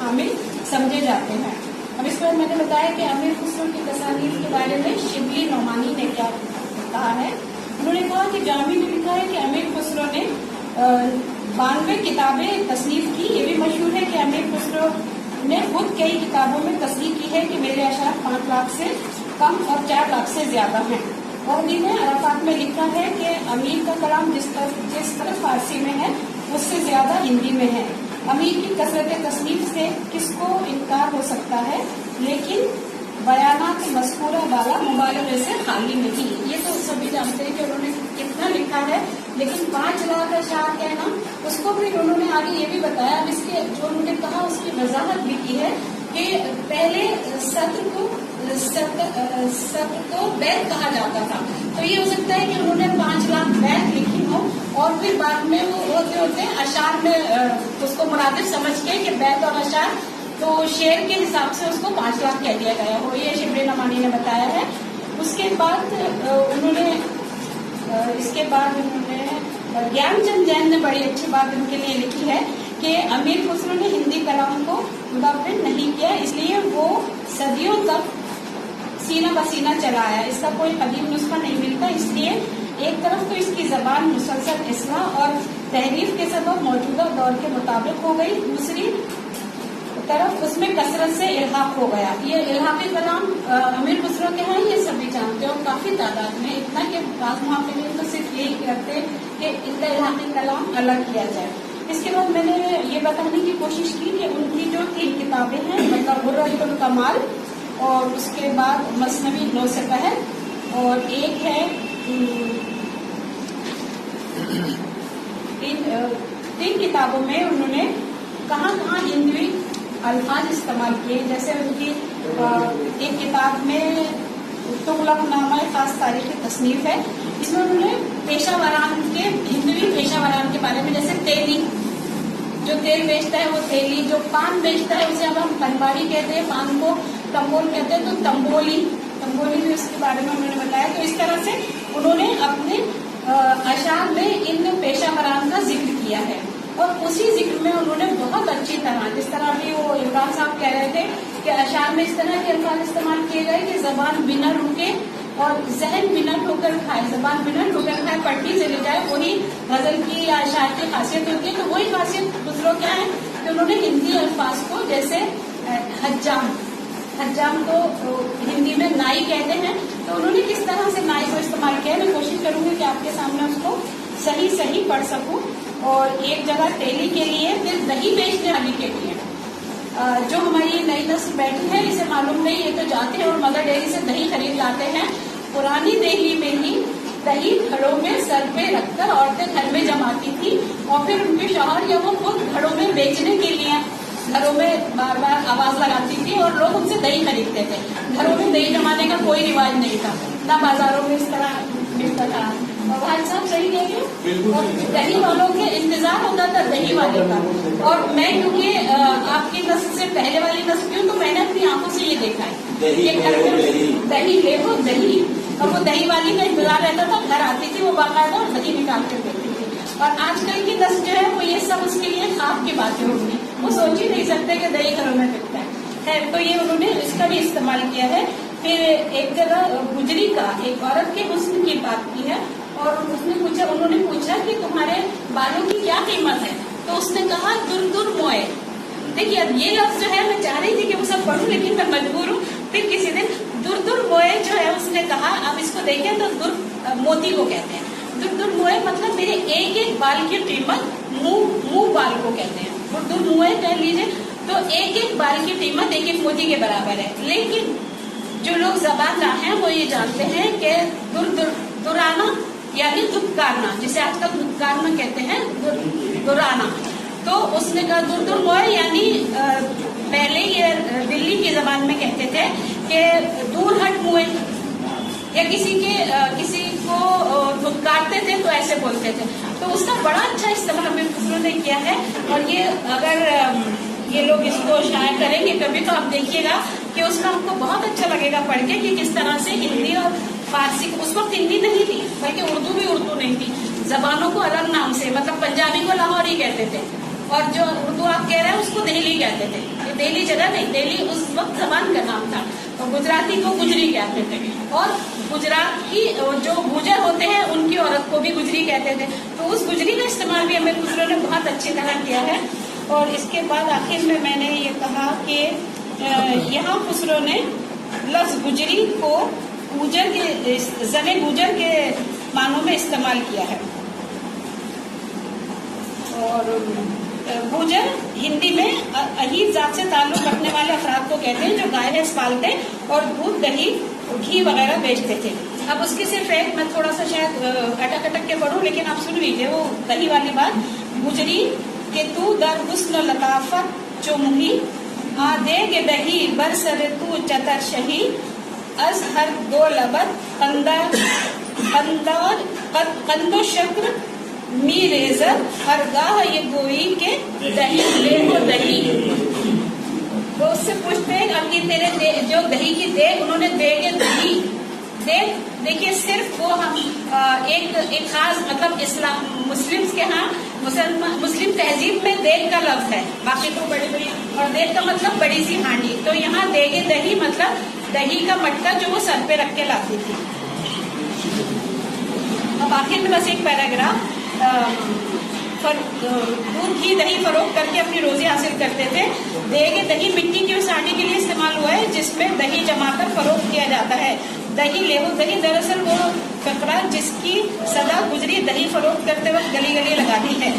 हामिल समझे जाते हैं। अब इस पर मैंने बताया कि अमीर खुसरो की तसानीफ के बारे में शिबली नौमानी ने क्या कहा है। उन्होंने कहा कि जामी ने लिखा है कि अमीर खुसरो ने 92 किताबें तस्नीफ की। ये भी मशहूर है कि अमीर खुसरो ने खुद कई किताबों में तस्नीफ की है कि मेरे अशार 5 लाख से कम और 4 लाख से ज्यादा हैं। वहदी ने अराफात में लिखा है कि अमीर का कलाम जिस तरह फारसी में है उससे ज्यादा हिंदी में है। अमीर की कसरत तस्नीफ से किसको इनकार हो सकता है, लेकिन बयानात मज़कूरा वाला मुबालगे से खाली नहीं। ये तो सभी जानते हैं कि उन्होंने कितना लिखा है, लेकिन 5 लाख अशार कहना उसको भी उन्होंने आगे ये भी बताया। अब इसके जो उन्होंने कहा उसकी वजाहत भी की है कि पहले सत्र को बैत कहा जाता था, तो ये हो सकता है कि उन्होंने 5 लाख बैत लिखी हो और फिर बाद में वो होते होते अशार में उसको मुरादिफ समझ के कि बैत और अशार तो शेर के हिसाब से उसको 5 लाख कह दिया गया हो। ये शिबली नौमानी ने बताया है। उसके बाद उन्होंने ज्ञानचंद जैन ने बड़ी अच्छी बात उनके लिए लिखी है कि अमीर खुसरो ने हिंदी कलाम को मुदव्विन नहीं किया, इसलिए वो सदियों तक सीना बसीना चलाया। इसका कोई कदीम नुस्खा नहीं मिलता। इसलिए एक तरफ तो इसकी जबान मुसलसल इस्लाह और तहरीफ के सबब मौजूदा दौर के मुताबिक हो गई, दूसरी तरफ उसमें कसरत से इल्हाक हो गया। ये इल्हाकी कलाम अमीर खुसरो के हैं, ये सभी जानते हैं और काफी तादाद में, इतना कि बाज़ मुहाफ़िज़ीन तो सिर्फ यही करते हैं कि इनका इल्हाकी कलाम अलग किया जाए। इसके बाद मैंने ये बताने की कोशिश की कि उनकी जो 3 किताबें हैं, मतलब गुर्रतुल कमाल और उसके बाद मसनवी नौ से पहर और एक है 3 किताबों में उन्होंने कहाँ हिंदी अल्फाज इस्तेमाल किए। जैसे उनकी एक किताब में तुगलकनामा खास तारीख तस्नीफ है, इसमें उन्होंने पेशावरान के हिंदवी पेशावरान के बारे में, जैसे तेली जो तेल बेचता है वो तेली, जो पान बेचता है उसे अब हम तनबारी कहते हैं, पान को तंबोल कहते हैं, तो तंबोली भी उसके बारे में उन्होंने बताया। तो इस तरह से उन्होंने अपने अशार में इन पेशावरान का जिक्र किया है और उसी जिक्र में उन्होंने बहुत अच्छी तरह, जिस तरह भी वो इमरान साहब कह रहे थे कि अशार में इस तरह के अल्फाज इस्तेमाल किए गए कि जबान बिना रुके और जहन बिना ठोकर खाए, जबान बिना ठोकर खाए पट्टी चली जाए, वही गजल की या अशार की खासियत होती है। तो वही खासियत खुसरो क्या है कि उन्होंने हिंदी अल्फाज को, जैसे हज्जाम को हिंदी में नाई कहते हैं, तो उन्होंने किस तरह से नाई को इस्तेमाल किया। मैं कोशिश करूंगी कि आपके सामने उसको सही पढ़ सकूं। और एक जगह तेली के लिए, फिर दही बेचने वाली के लिए, जो हमारी नई नस्ल बैठी है इसे मालूम नहीं, ये तो जाते हैं और मदर डेयरी से दही खरीद लाते हैं। पुरानी दिल्ली में ही दही घड़ों में सर पे रखकर औरतें घर में जमाती थी और फिर उनके शौहर या वो खुद घड़ों में बेचने के लिए घरों में बार बार आवाज लगाती थी और लोग उनसे दही खरीदते थे। घरों में दही जमाने का कोई रिवाज नहीं था, ना बाजारों में इस तरह मिलता था। और भाई साहब सही कह रहे हैं, और दही वालों के इंतजार होता था दही वाले का। और मैं क्योंकि आपकी नस्ल से पहले वाली नस्ल की हूँ, तो मैंने अपनी आंखों से ये देखा है कि घर में दही ले वो दही, और वो दही वाली का इंतजार रहता था, घर आती थी वो बाकायदा और दही निकाल कर देती थी। और आजकल की नस्ल जो है वो ये सब उसके लिए खाब की बातें होंगी, वो सोच ही नहीं सकते कि दही घरों में बिकता है। तो ये उन्होंने इसका भी इस्तेमाल किया है। फिर एक जगह गुजरी का एक औरत के हुस्न की बात की है और उन्होंने पूछा कि तुम्हारे बालों की क्या कीमत है, तो उसने कहा दुर दुर मोए। देखिए अब ये लफ्ज जो है मैं चाह रही थी कि वो सब पढ़ूं, लेकिन मैं मजबूर हूँ। फिर किसी दिन दुर दुर मोए जो है उसने कहा, अब इसको देखें तो दुर मोती को कहते हैं। दुर दुर मोए मतलब मेरे एक एक बाल की कीमत मुंह बाल को कहते हैं। दुर दुर मोए कह लीजिए तो एक एक बाल की कीमत एक एक मोती के बराबर है। लेकिन जो लोग ज़बान राह हैं वो ये जानते हैं कि दुराना यानी दुत्कारना, जिसे आजकल दुत्कारना कहते हैं, दुराना। तो उसने कहा दुर दुर मोए यानी पहले ये दिल्ली की जबान में कहते थे कि दूर हट मुए, या किसी को धुतकारते थे तो ऐसे बोलते थे। तो उसका बड़ा अच्छा इस्तेमाल अमीर खुसरो ने किया है। और ये अगर ये लोग इसको शायद करेंगे कभी तो आप देखिएगा कि उसमें आपको बहुत अच्छा लगेगा पढ़ के कि किस तरह से हिंदी और फारसी, उस वक्त हिंदी नहीं थी बल्कि उर्दू भी उर्दू नहीं थी, जबानों को अलग नाम से, मतलब पंजाबी को लाहौरी कहते थे और जो उर्दू आप कह रहे हैं उसको दिल्ली कहते थे। ये दिल्ली जगह नहीं, दिल्ली उस वक्त जबान का नाम था। और गुजराती को गुजरी कहते थे और गुजरात की जो गुजर होते हैं उनकी औरत को भी गुजरी कहते थे। तो उस गुजरी का इस्तेमाल भी अमीर खुसरो ने बहुत अच्छी तरह किया है। और इसके बाद आखिर में मैंने ये कहा कि यहाँ खुसरो ने लफ्ज गुजरी को गुजर के जने गुजर के मानों में इस्तेमाल किया है। और गुजर हिंदी में अहीर जात से ताल्लुक रखने वाले अफराद को कहते हैं जो गाय भैंस पालते और दूध दही घी वगैरह बेचते थे। अब उसकी सिर्फ एक मैं थोड़ा सा शायद अटक के पढ़ूं, लेकिन आप सुन लीजिए वो दही वाली बात। गुजरी के तू दर हुस्न लताफत चुमही आ देगे दही बरसर तू चतर शही अज हर दो लबत कंदो शक्र मी रेजर हर गाह ये गोई के दही ले हो दही। वो उससे पूछते हैं अब ये तेरे जो दही की दे, उन्होंने दे के दही दे। देखिए सिर्फ वो हम एक खास मतलब इस्लाम मुस्लिम्स के यहाँ मुस्लिम तहजीब में देग का लफ्ज है, बाकी तो बड़ी बड़ी, और देग का मतलब बड़ी सी हांडी। तो यहाँ देगे दही मतलब दही का मटका जो वो सर पे रख के लाती थी। अब आखिर में बस एक पैराग्राफ, दूध घी दही फरोख्त करके अपनी रोजी हासिल करते थे। देगे दही मिट्टी की उस हांडी के लिए इस्तेमाल हुआ है जिसमें दही जमाकर फरोख्त किया जाता है। दही लेवो दही दरअसल वो फकरा जिसकी सदा गुजरी दही फरोख्त करते वक्त गली गली लगाती है।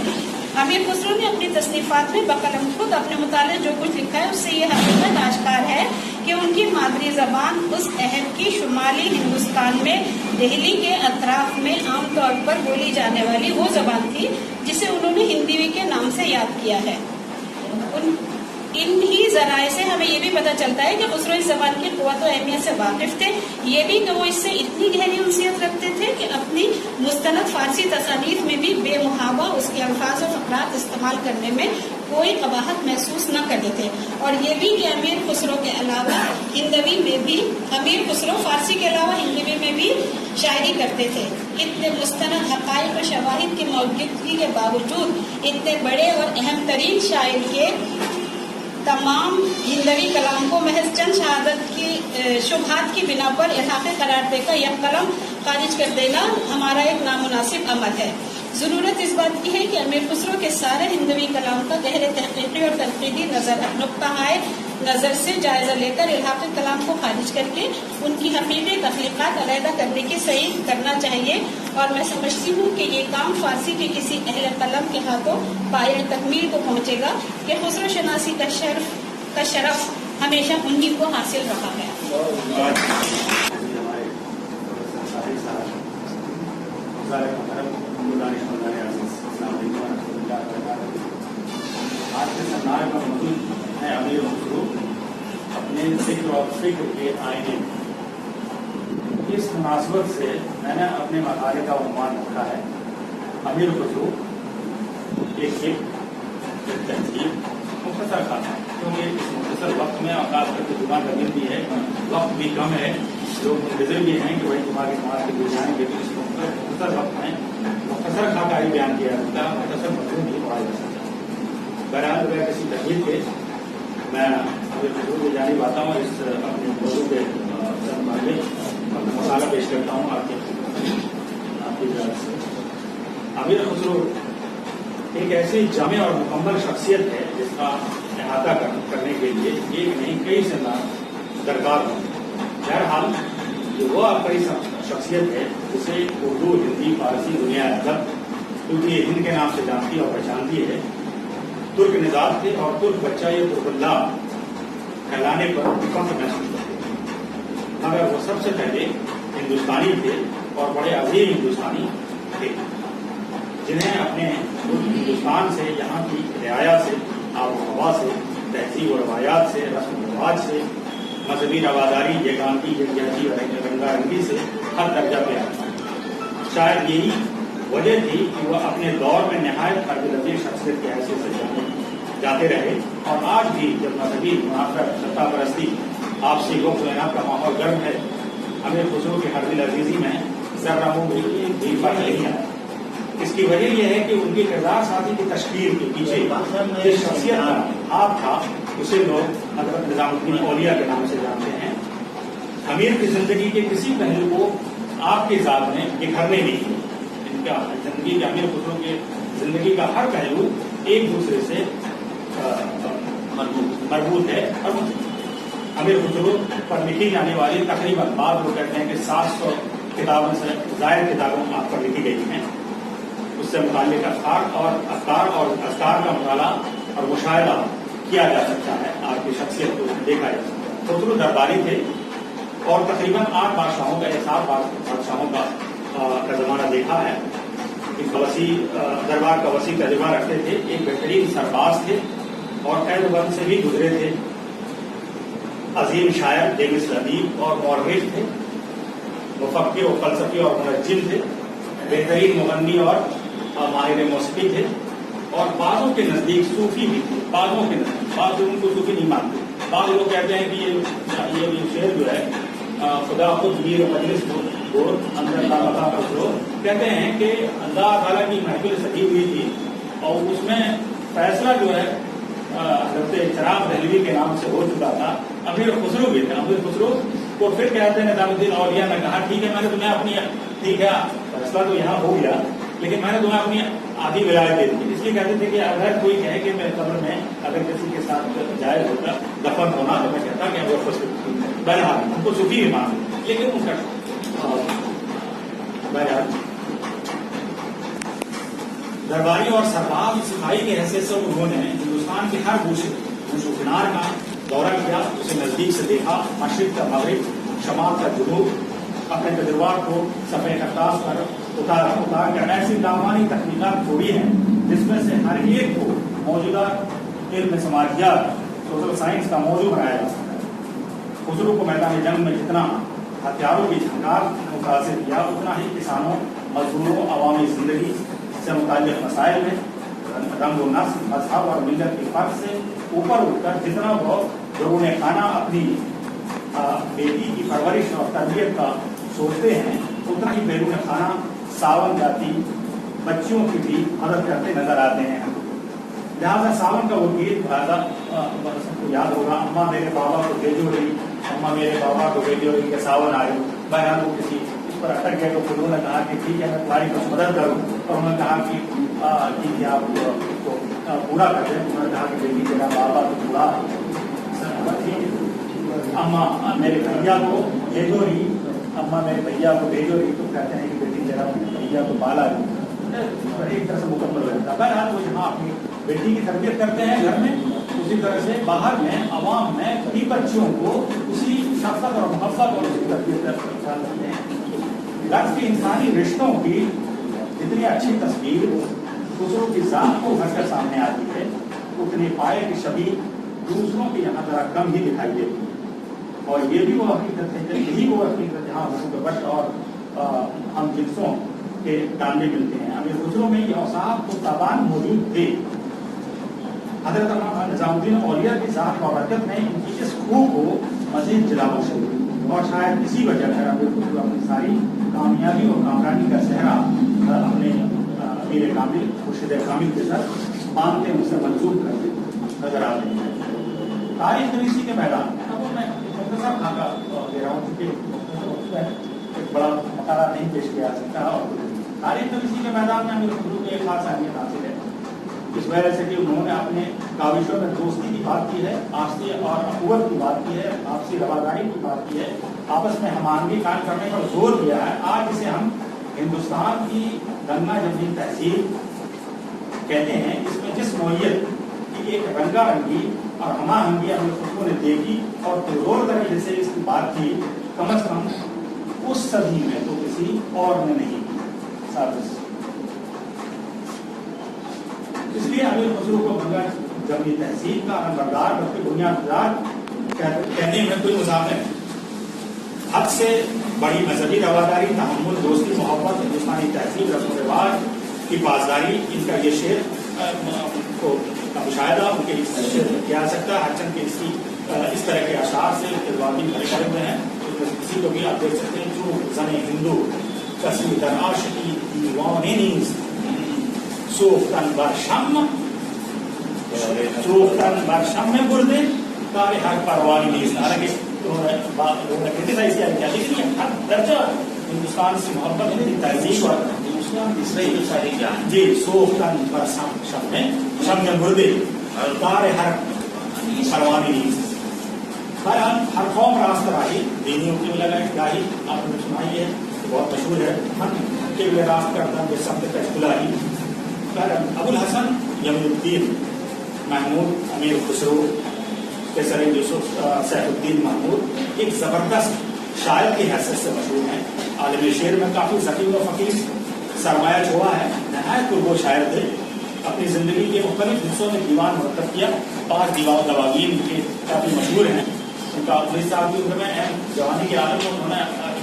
अमीर खुसरो ने अपनी तसनीफात में बकलम खुद अपने मुताले जो कुछ लिखा है उससे ये हकीकत आश्कार है कि उनकी मादरी जबान उस अहद की शुमाली हिंदुस्तान में दिल्ली के अतराफ में आमतौर पर बोली जाने वाली वो जबान थी जिसे उन्होंने हिंदी के नाम से याद किया है। इन ही जराए से हमें ये भी पता चलता है कि खुसरो इस जबान की क़ुव्वत और अहमियत से वाकिफ थे। ये भी कि वो इससे इतनी गहरी उनसियत रखते थे कि अपनी मुस्तनद फारसी तसानीफ में भी बेमुहावा उसके अल्फाज और फ़क़रात इस्तेमाल करने में कोई कबाहत महसूस न करते थे। और ये भी कि अमीर खुसरो के अलावा हिंदवी में भी अमीर खुसरो फारसी के अलावा हिंदवी में भी शायरी करते थे। इतने मुस्तनद हक़ाइक़ और शवाहिद की मौजूदगी के बावजूद इतने बड़े और अहम तरीन शायर के तमाम हिंदवी कलाम को महज चंद शहादत की शुबहात की बिना पर इल्हाक़ करार देकर यह कलम खारिज कर देना हमारा एक नामुनासिब अमल है। ज़रूरत इस बात की है कि अमीर खुसरो के सारे हिंदवी कलाम का गहरे तहक़ीक़ी और तनक़ीदी नुक़्ता-ए नज़र से जायज़ा लेकर इल्हाक़ कलाम को खारिज करके उनकी हक़ीक़ी तख़लीक़ात अलहदा करने की सही करना चाहिए। और मैं समझती हूँ कि ये काम फारसी के किसी अहले कलम के हाथों पाए तकमील को पहुँचेगा कि खुसरो शनासी का शरफ हमेशा उन्हीं को हासिल रहा है। आज के समाज में मौजूद है अमीर खुसरो अपने ज़िक्र और फ़िक्र के आईने। इस मुनासबत से मैंने अपने मकाले का उन्वान रखा है अमीर खुसरो एक तहजीब मुख्तसर खाता, क्योंकि इस मुख्तसर वक्त में अवकाश करके जुमा का दिन भी है, वक्त भी कम है, लोग मुंतज़िर भी हैं कि वही जुमा के समाज के लिए जाएंगे। तो इस मुख्तसर वक्त में मुख्तसर खाता ही बयान किया जाता है, मुख्तसर मजमून भी पढ़ा जा सकता है। बहरहाल वह किसी तहरीर के मैं अमीर खुसरो की जानिब आता हूँ। इस अपने मोजू के अपना मसाला पेश करता हूँ आपकी तरफ से। अमीर खुसरो एक ऐसी जामे और मुकम्मल शख्सियत है जिसका अहाता करने के लिए एक नहीं कई सदा दरकार हो। बहरहाल ये वो कई शख्सियत है जिसे उर्दू, हिंदी, फारसी दुनिया अदब, क्योंकि ये हिंद के नाम से जानती और पहचानती है, तुर्क निजात थे और तुर्क बच्चा ये तुर्कुल्ला कहलाने पर फख्र महसूस करते थे। मगर वो सबसे पहले हिंदुस्तानी थे और बड़े अजीम हिंदुस्तानी थे, जिन्हें अपने हिंदुस्तान से, यहाँ की रियाया से, आब हवा से, तहजीब और रवायात से, रस्म रिवाज से, मजहबी रवादारी, यगानगी, यकजाती और रंगारंगी से हर दर्जा पे आता है। शायद यही वजह थी कि वह अपने दौर में नहायत हरबलती शख्सियत की हैसियत से जाते रहे और आज भी जब मजहबी मुनाफरत, सत्ता परस्ती, आपसी गुफ्त व इनाम का माहौल गर्म है, अमीर खुसरो की हरदिल अजीजी में जर्रा भी फर्क नहीं आया। इसकी वजह यह है कि उनके किरदार साथी की तशकील के पीछे जिस शख्सियत का हाथ था उसे लोग हजरत निजामुद्दीन औलिया के नाम से जानते हैं। अमीर की जिंदगी के किसी पहलू को आपके ज़ात ने बिखरने नहीं दिया। इनका जिंदगी, अमीर खुसरो के जिंदगी का हर पहलू एक दूसरे से मरबूत है। और अमीर खुसरो पर लिखी जाने वाली तकरीबन बात वो कहते हैं कि 700 किताबों से ज़ायद किताबों आप पर लिखी गई हैं। उससे मुताल्लिक अफ्कार और अस्कार का मुताला और मुशाहिदा किया जा सकता है। आपकी शख्सियत को देखा जा सकता है। खुसरो दरबारी थे और तकरीबन 8 बादशाहों का, 7 बादशाहों का ज़माना देखा है। एक वसी दरबार का वसी तजुर्बा रखते थे, एक बेहतरीन सरबाज थे और कैद वक्त से भी गुजरे थे। अजीम शायर, देविस अदीब और मौर्रिख थे। मुफक्किर और फलसफी और मुनज्जिम थे। बेहतरीन मुगन्नी और माहिर मौसीकी थे और बाज़ों के नज़दीक सूफी भी थे। बाज़ों के नज़दीक, बाज़ लोग उनको सूफी नहीं मानते। बाज़ लोग कहते हैं कि ये शेर जो है खुदा खुद मीर मजलिस को अंदर ताला कहते हैं कि अल्लाह ताला की महफिल सजी हुई थी और उसमें फैसला जो है हज़रत चराग दहलवी के नाम से हो चुका था। अमीर खुसरो भी थे। अमीर खुसरो को फिर कहते हैं निजामुद्दीन औलिया ने कहा, ठीक है, मैंने तुम्हें अपनी, ठीक है फैसला तो यहाँ हो गया, लेकिन मैंने तुम्हें अपनी आधी विलायत दे दी। इसलिए कहते थे कि अगर कोई कहे कि मैं कब्र में अगर किसी के साथ जायज होता दफन होना, तो मैं कहता कि अमीर खुसरो बहरहाल उनको सूफी भी मानते, लेकिन उनका बहरहाल दरबारी और सरबाज सिपाही की हैसियत से उन्होंने हिंदुस्तान के हर किनार का दौरा किया, उसे नजदीक से देखा, मशरिक का मगरिब, शमाल का जुनूब, अपने तजुर्बात को सफ़े अख्तास पर उतार कर ऐसी दामानी तकनीकात छोड़ी हैं जिसमें से हर एक को मौजूदा इल्म समाजियात, सोशल साइंस का मौजू बनाया जा सकता है। खुसरो को मैदान जंग में जितना हथियारों की झंकार मुतासिर किया, उतना ही किसानों, मजदूरों, अवामी जिंदगी से मुताल्लिक़ मसाइल में रंग व नस्ल, मजहब और मिल्लत के फर्क से ऊपर उठकर जितना वो दुरूने खाना अपनी बेटी की परवरिश और तरबियत का सोचते हैं, उतना ही बैरून खाना सावन जाती बच्चियों की भी मदद करते नजर आते हैं। लिहाजा सावन का वो गीत सबको याद होगा, अम्मा मेरे बाबा को भेजो रही, अम्मा मेरे बाबा को भेजो रही के सावन आ रही। बहरहाल वो किसी इस पर अटक गया तो फिर उन्होंने कहा कि ठीक है मैं तुम्हारी कुछ मदद करूँ, और उन्होंने कहा कि ठीक है आप उसको पूरा कर दें। उन्होंने कहा कि बेटी मेरा बाबा तो पूरा ठीक है, अम्मा मेरे भैया को भेजो रही, अम्मा मेरे भैया को भेजो रही, तो कहते हैं कि बेटी मेरा भैया को पाला रही, एक तरह से मुकम्मल हो जाता है। बहरहाल वो यहाँ अपनी बेटी की तरबियत करते हैं घर में, उसी तरह से बाहर में अवाम में कई बच्चियों को उसी शफ़क़त और मोहब्बत और उसी तरबियत करते हैं। दर्ज के इंसानी रिश्तों की जितनी अच्छी तस्वीर खुसरो की ज़ात को भरकर सामने आती है, उतनी पाए की शबी दूसरों की यहाँ जरा कम ही दिखाई देती है। और ये भी वो हकीकत है कि यही वो हकीकत जहाँ हुकूक बश्त और हम जिन्सों के डालने मिलते हैं। अमीर खुसरो में ये औसाफ तो ताबान मौजूद थे। हज़रत निज़ामुद्दीन औलिया की ज़ात और बरकत ने इनकी इस खूब को मज़ीद जलावत से और शायद इसी वजह से अमीर खुसरो अपनी सारी कामयाबी और कामरानी का सेहरा अपने अमीर कामिल, खुर्शीद कामिल के साथ मानते उनसे मंसूब करते नजर आते हैं। तारीख नवीसी के मैदान में, अब मैं डॉक्टर साहब खाका दे रहा हूँ क्योंकि एक बड़ा मकारा नहीं पेश किया जा सकता। और तारीख नवीसी के मैदान में अमीर खुसरो की एक खास अहमियत हासिल है इस वजह से कि उन्होंने अपने काविशों में दोस्ती की बात की है, आपसी और अखुवत की बात की है, आपसी रवादारी की बात की है, आपस में हमानगी कायम करने पर जोर दिया है। आज इसे हम हिंदुस्तान की गंगा जमुनी तहसील कहते हैं। इसमें जिस नौयत की एक रंगारंगी और हमाहंगी अमीर खुसरो ने देखी और पुरजोर तरीके से इसकी बात की, कम अज कम उस सदी में तो किसी और ने नहीं की। इसलिए अमीर खुसरो को गंगा जमुनी तहसील का नंबरदार बल्कि बुनियाददार कहने में कोई मजाक नहीं। हद से बड़ी मजहबी रवादारी, तहम्मुल, दोस्ती, मोहब्बत, हिंदुस्तानी तहसील, रस्म रिवाज की पासदारी, इनका ये शेर को का मुशाहिदा उनके इस शेर में किया जा सकता है। हरचंद के इस तरह के अशार से वाकिफ भरे पड़े हुए हैं। तो किसी को भी आप देख सकते हैं जो जने हिंदू कसी दराश की दीवानी सोफ्तन बरशम में गुर्दे तारे हर परवानी नहीं। हालांकि उन्होंने क्रिटिसाइज किया, लेकिन ये हर दर्जा हिंदुस्तान से मोहब्बत है, तहजीब और जी सोफ्तन बरशम में गुर्दे तारे हर परवानी नहीं। हर कौम रास्ता राही दीनियों की लगाही आपने सुनाई है, बहुत मशहूर है। हम के लिए रास्ता करता शब्द का इख्तिलाही अबुल हसन यमीनुद्दीन महमूद अमीर खुसरो केसर यूसुफ सैफुद्दीन महमूद एक जबरदस्त शायर की हैसियत से मशहूर हैं। आलमी शेर में काफी ज़कीर व फकीर सरमाया छोड़ा है। नहायत वो शायर थे। अपनी जिंदगी के मुख्तलिफ हिस्सों में दीवान मुरतब किया। 5 दीवान के काफी मशहूर हैं। उनका 19 साल की उम्र में जवानी के आलम में उन्होंने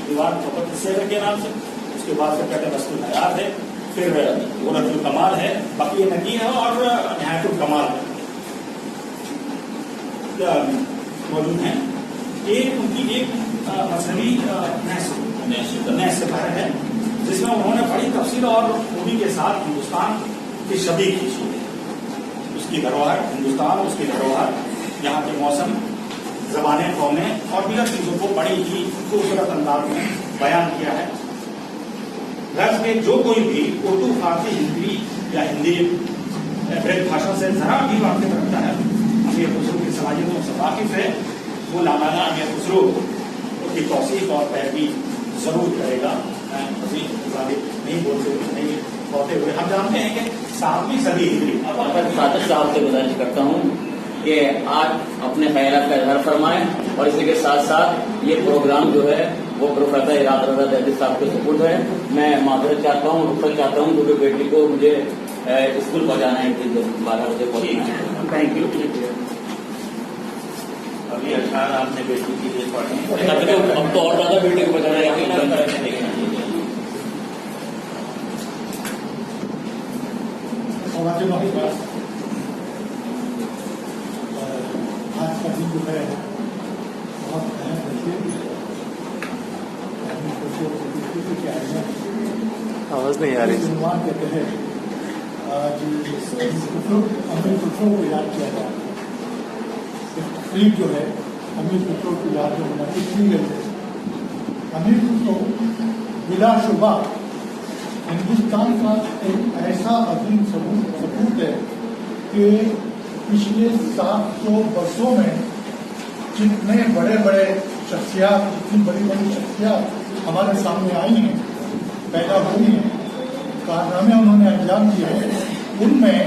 दीवान मोहब्बत शेर के नाम से, उसके बाद फिर कहते मस्तूर हयात है, फिर गुरतुल कमाल है, बकी नकीर है और नहायतुल कमाल मौजूद हैं। एक उनकी एक मजहबी नहर है जिसमें उन्होंने बड़ी तफसील और खूबी के साथ हिंदुस्तान की छवि खींची है। उसकी धरोहर हिंदुस्तान, उसकी धरोहर यहाँ के मौसम, ज़बानें, कौमें और दीगर चीज़ों को बड़ी ही खूबसूरत अंदाज में बयान किया है। गर्ज के जो कोई भी उर्दू, फारसी, हिंदी या हिंदी ब्रज भाषा से जरा भी वाकिफ रखता है, अमीर खुसरो की सलाहियतों से वाकिफ है, वो लामाना अमीर खुसरो की तौसीफ और पैरवी जरूर करेगा। नहीं बोलते हुए हम जानते हैं कि 7वीं सदी हिजरी। सादत साहब से गुजारिश करता हूँ कि आज अपने ख्यालात का इजहार फरमाएं और इसी के साथ साथ ये प्रोग्राम जो है वो प्रोफेसर इराद रजा दहलीज साहब के सपोर्ट है। मैं माजरत चाहता हूँ, रुखसत चाहता हूँ क्योंकि बेटी को मुझे स्कूल पहुँचाना है 12 बजे पहुँचना। Thank you. अभी अशार आपने बेटी के लिए पढ़े, अब तो और ज्यादा बेटी को पहुँचाना है। आज का दिन जो है बहुत अहम है। आवाज नहीं आ रही। अनुमान के तहत आज अमीर खुसरो को याद किया गया। तकरीब जो है अमीर खुसरो की याद में मुनक़िद की गई है। अमीर खुसरो बिलाशुबा हिंदुस्तान का एक ऐसा अजीम सबूत है कि पिछले 700 वर्षों में जितने बड़े बड़े शख्सियात, जितनी बड़ी बड़ी शख्सियात हमारे सामने आई हैं, पैदा हुई हैं, कारनामे उन्होंने अंजाम दिए हैं, उनमें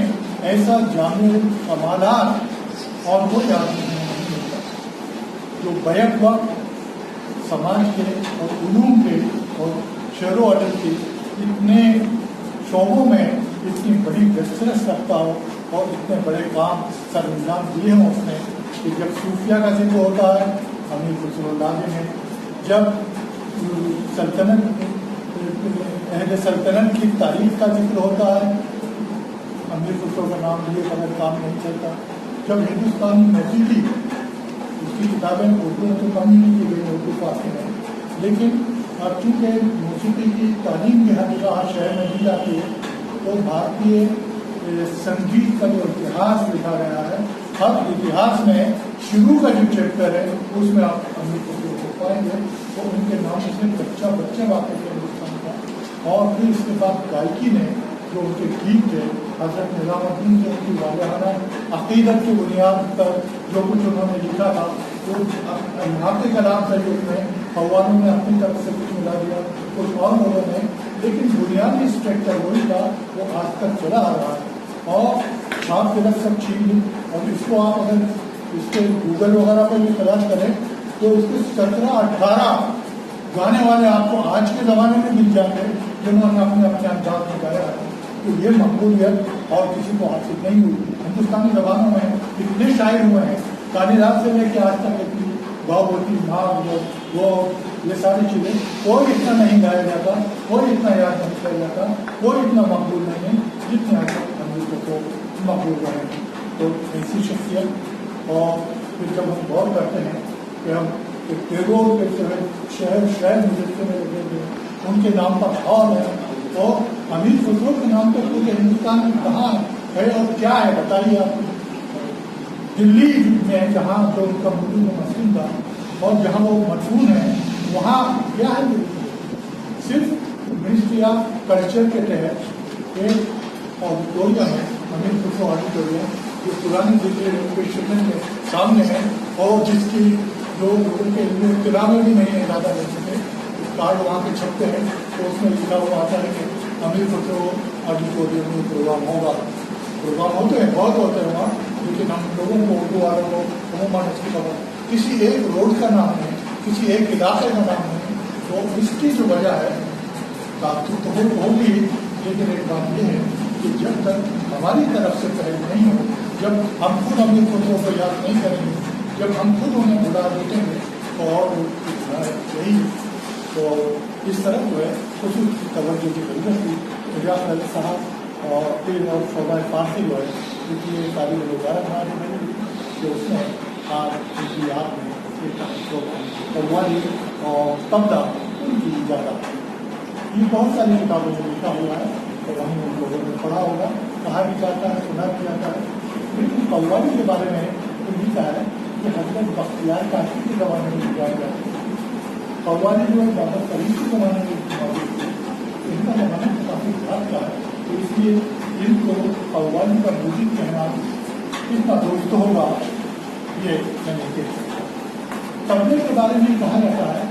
ऐसा जामुल कमालात और वो आदमी नहीं मिलता जो बैक वक्त समाज के और उलूम के और शेर व अदब के इतने शोबों में इतनी बड़ी गस्तरस रखता हो और इतने बड़े काम सर अंजाम दिए हों उसने कि जब सूफिया का जिक्र होता है अमीर खुसरो लाजिम है, जब सल्तनत अहद सल्तनत की तारीख का जिक्र होता है अमीर खुसरो का नाम लिए बगैर काम नहीं चलता। जब हिंदुस्तानी मौसीकी उसकी किताबें उर्दू में तो कम ही नहीं की गई, उर्दू काफ़ी है, लेकिन अब चूँकि मौसीकी की तालीम भी हर जगह शहर में दी जाती है तो भारतीय संगीत का जो इतिहास लिखा गया है, हर इतिहास में शुरू का जो चैप्टर है उसमें आप अमीर खुसरो को पाएंगे। तो उनके नाम से बच्चा बच्चे वाक़ थे हिंदुस्तान का। और फिर इसके बाद गायकी ने जो उनके गीत थे, हज़रत निज़ामुद्दीन जो उनकी वालिहाना अक़ीदत की बुनियाद पर जो कुछ उन्होंने लिखा था, वो यहाँ के कलाम से उसमें फव्वारों ने अपनी तरफ से कुछ मिला दिया, कुछ और लोगों ने, लेकिन बुनियादी स्ट्रक्चर वही था, वो आज तक चला आ रहा है। और आप गलत सब चीज, और इसको आप अगर इसके गूगल वगैरह पर भी तलाश करें तो इसके 17-18 गाने वाले आपको आज के ज़माने में मिल जाते हैं जिन्होंने अपने अपने अंदाज में गाया है। तो ये मकबूलियत और किसी को हासिल नहीं हुई। हिंदुस्तानी ज़बानों में इतने शायर हुए हैं, कालिदास से लेकर आज तक इतनी भावभूति, नाम, वो ये सारी चीज़ें, कोई इतना नहीं गाया जाता, कोई इतना याद नहीं किया जाता, कोई इतना मकबूल नहीं है जितने आज तक हम को मकबूल रहे। तो ऐसी शख्सियत, और फिर जब हम गौर करते हैं कि हम टैगोर के शहर शहर मुझे में लगे हुए उनके नाम पर हॉल है, और अमीर खुसरो के नाम पर पूरे हिंदुस्तान में कहाँ है और क्या है बताइए आप। दिल्ली में जहाँ जो उनका मुल्क मस्जिद था और जहाँ वो मशहूर है, वहाँ क्या है? सिर्फ मिनिस्ट्री ऑफ कल्चर के तहत एक ऑडिटोरियम है, अमीर खुसरो ऑडिटोरियम, जो पुरानी दिल्ली रेलवे स्टेशन के सामने है, और जिसकी जो उनके इलाके में भी नहीं है ज़्यादा ले सके कार्ड वहाँ के छपते हैं, तो उसमें लिखा हुआ आता है कि अमीर खुसरो ऑडिटोरियम में प्रोग्राम होगा। प्रोग्राम होते हैं, बहुत होते हैं वहाँ, लेकिन हम लोगों को, उर्दू वालों को अमूमन इसकी खबर किसी एक रोड का नाम नहीं, किसी एक इलाके का नाम नहीं। तो इसकी जो वजह है ताकत तो होगी, लेकिन एक बात यह है कि जब तक हमारी तरफ से पहल नहीं हो, जब हम खुद अमीर खुसरो को याद नहीं करेंगे, जब हम खुद उन्हें बुला देखेंगे तो और यही। तो इस तरह जो है खुसूस तवज्जो की जरूरत थी। इजाज़ साहब और फिर और शोभा फारसी जो है, क्योंकि ये सारी रोज़गार हमारी जो उसने आज उनकी याद में कव्वाली और तबला उनकी ज़्यादा, ये बहुत सारी किताबों में लिखा हुआ है, तो वहीं उन लोगों ने पढ़ा होगा, कहा भी जाता है, सुना भी जाता है। लेकिन कव्वाली के बारे में तो लिखा है कि हज़रत बख्तियार काशी के ज़माने में लिखा गया। कव्वाली जो है बाबा फरीद के ज़माने में मौजूद थी, इनका ज़माना काफ़ी खराब का है, तो इसलिए इनको कव्वाली का म्यूजिक कहना कितना दुरुस्त होगा ये मैं नहीं कह सकता। तबले के बारे में कहा जाता है,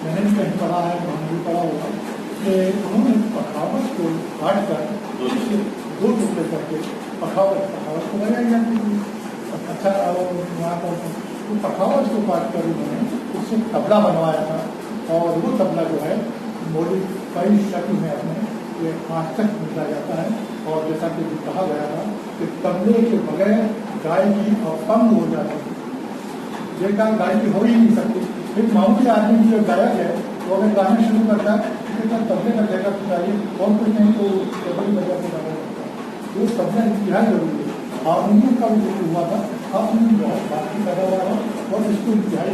मैंने भी कहीं पढ़ा है, मैंने भी पढ़ा होगा कि उन्होंने पखावत को काट कर दो टुकड़े करके पखावत को लगाई जाती थी। अच्छा, वहाँ पर पखावत को काट कर उन्होंने उससे तबला बनवाया था, और वो तबला जो है मॉडिफाई शक्ल में अपने ये आज तक मिला जाता है। और जैसा कि कहा गया था कि तबले के बगैर गायकी अपंग हो जाती है, जेका गायकी हो ही नहीं सकती। फिर मामूली आदमी जो गायक है वो अगर गाना शुरू करता है तो तबले का जगह तो चाहिए, और कुछ नहीं तो टेबल बजा के गाना करता है, तो तबला इंतहा जरूरी है। हारमोनियम का भी जो हुआ था, हारमोनियम बहुत बाकी लगा हुआ था और इसको इंतहाई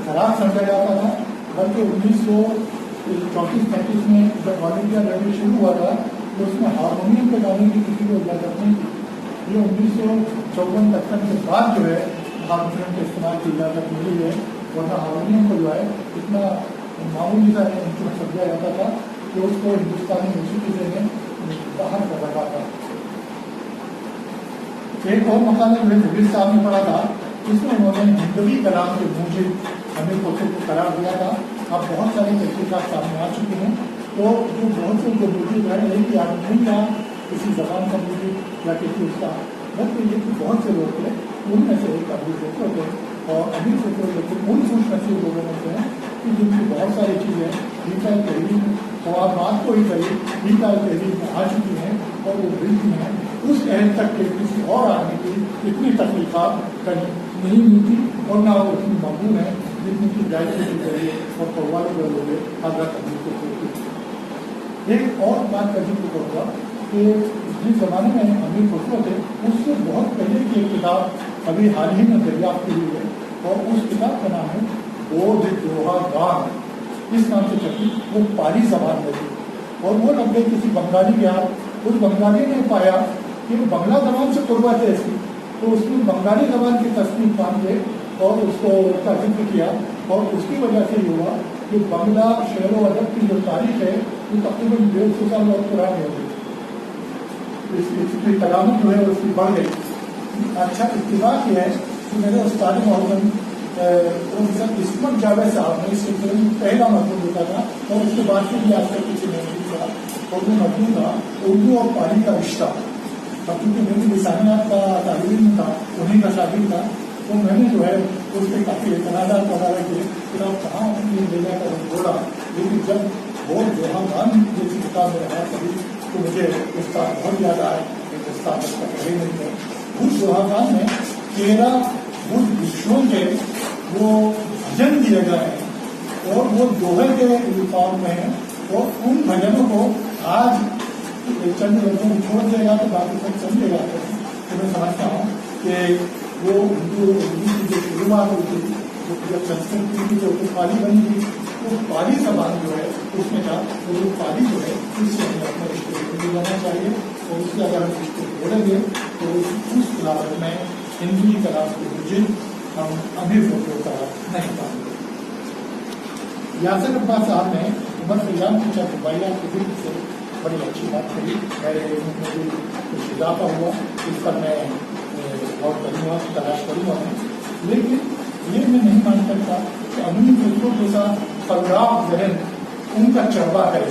खराब समझा जाता था। बल्कि 1934-35 में जब ऑल इंडिया रेडियो शुरू हुआ था तो उसमें हारमोनियम के गाने की किसी को इजाज़त नहीं थी। ये 1954-55 के बाद जो है हारमोनियम के इस्तेमाल की इजाज़त मिली है, वरना हारमोनियम को जो है इतना मामूली सा इंस्ट्रूमेंट समझा जाता था कि उसको हिंदुस्तानी मौसीकी ने बाहर कर रखा था। एक और मकान में मुगल साहब ने पढ़ा था, जिसमें उन्होंने हिंदवी कलाम के मूजिब अमीर खुसरो को करार दिया था। अब बहुत सारी तहकीकात सामने आ चुकी हैं, तो जो बहुत से जो मूजिब है यही कि आप नहीं था किसी जबान का मूजिब या किसी उसका, बल्कि ये कि बहुत से लोग थे, उनमें से एक अमीर खुसरो थे। और अमीर खुसरो लेकिन उन खुश नसीब लोगों में से हैं कि जिनकी बहुत सारी चीज़ें गीता तहरीर और आप बात को ही करिए गीता तहरीर में आ चुकी हैं और वो बिल्कुल हैं उस अहद तक के किसी और आदमी की इतनी तकलीफात नहीं मिलती और ना वो इतनी मकबूल है जितनी की गायकी के जरिए और कव्वाली के जरिए हज़रत अमीर खुसरो की। एक और बात का जिक्र करूँगा कि जिस ज़माने में अमीर खुसरो थे उससे बहुत पहले की एक किताब अभी हाल ही में दरियाफ्त की हुई है, और उस किताब का नाम है बोध दोहा गान, इस नाम से छपी। वो पाली ज़बान में थी और वो लग गई किसी बंगाली के यहाँ। उस बंगाली ने पाया कि बंगला ज़बान से कुर्बत है इसकी, तो उसने बंगाली जबान की तस्वीर मान के और उसको उसका जिक्र किया, और उसकी वजह से ये हुआ कि बंगला शेर व अदब की जो तारीख है वो तकरीबन 150 साल और पुरानी हो गई, इसकी तलामत जो है उसकी बढ़ गई। अच्छा इत्तेफाक ये है कि मेरे उस्ताद मोहम्मद प्रोफेसर इस्मत जावेद साहब ने इससे पहला मजमून लिखा था, और उसके बाद से भी आज तक किसी ने नहीं लिखा, और वो मजमून था उर्दू और पानी का रिश्ता। अब क्योंकि मेरी लिसानियात का तालीम था, उन्हीं का शागिर्द था, तो मैंने जो है उस पर काफ़ी इतनादात वगैरह किए कि आप कहाँ ये ले जाकर बोला। लेकिन जब बहुत जोहान जैसी किताब में रहा कभी, तो मुझे उसका बहुत याद आया, एक उस्ताद का पहले नहीं थे। उस जोहान में 13 उस विषयों के वो भजन दिए गए हैं, और वो दोहे के फॉर्म में है, और उन भजनों को आज चंद लोगों को छोड़ देगा तो बाकी सब समझेगा। तो मैं समझता हूँ कि वो हिंदू की जो शुरुआत हुई थी, जब संस्कृत की जो पाली बनी थी, वो पाली जबान जो है उसमें था, तो वो पाली जो है उससे हमें अपना रिश्ते को लेना चाहिए, और उससे अगर हम रिश्ते जोड़ेंगे तो उस खिलाफत में हिंदी कलाम के मुझे हम अमीर फोटो का नहीं पाएंगे। यासिर अब्बास साहब ने उमर खयाम की चरवाइया के दिल से बड़ी अच्छी बात कही, मेरे में भी कुछ इजाफा हुआ, इस पर मैं और करूँगा, तलाश करूँगा मैं। लेकिन ये मैं नहीं मान सकता कि अमीर फोटो के साथ फलराव जहन उनका चरवा है,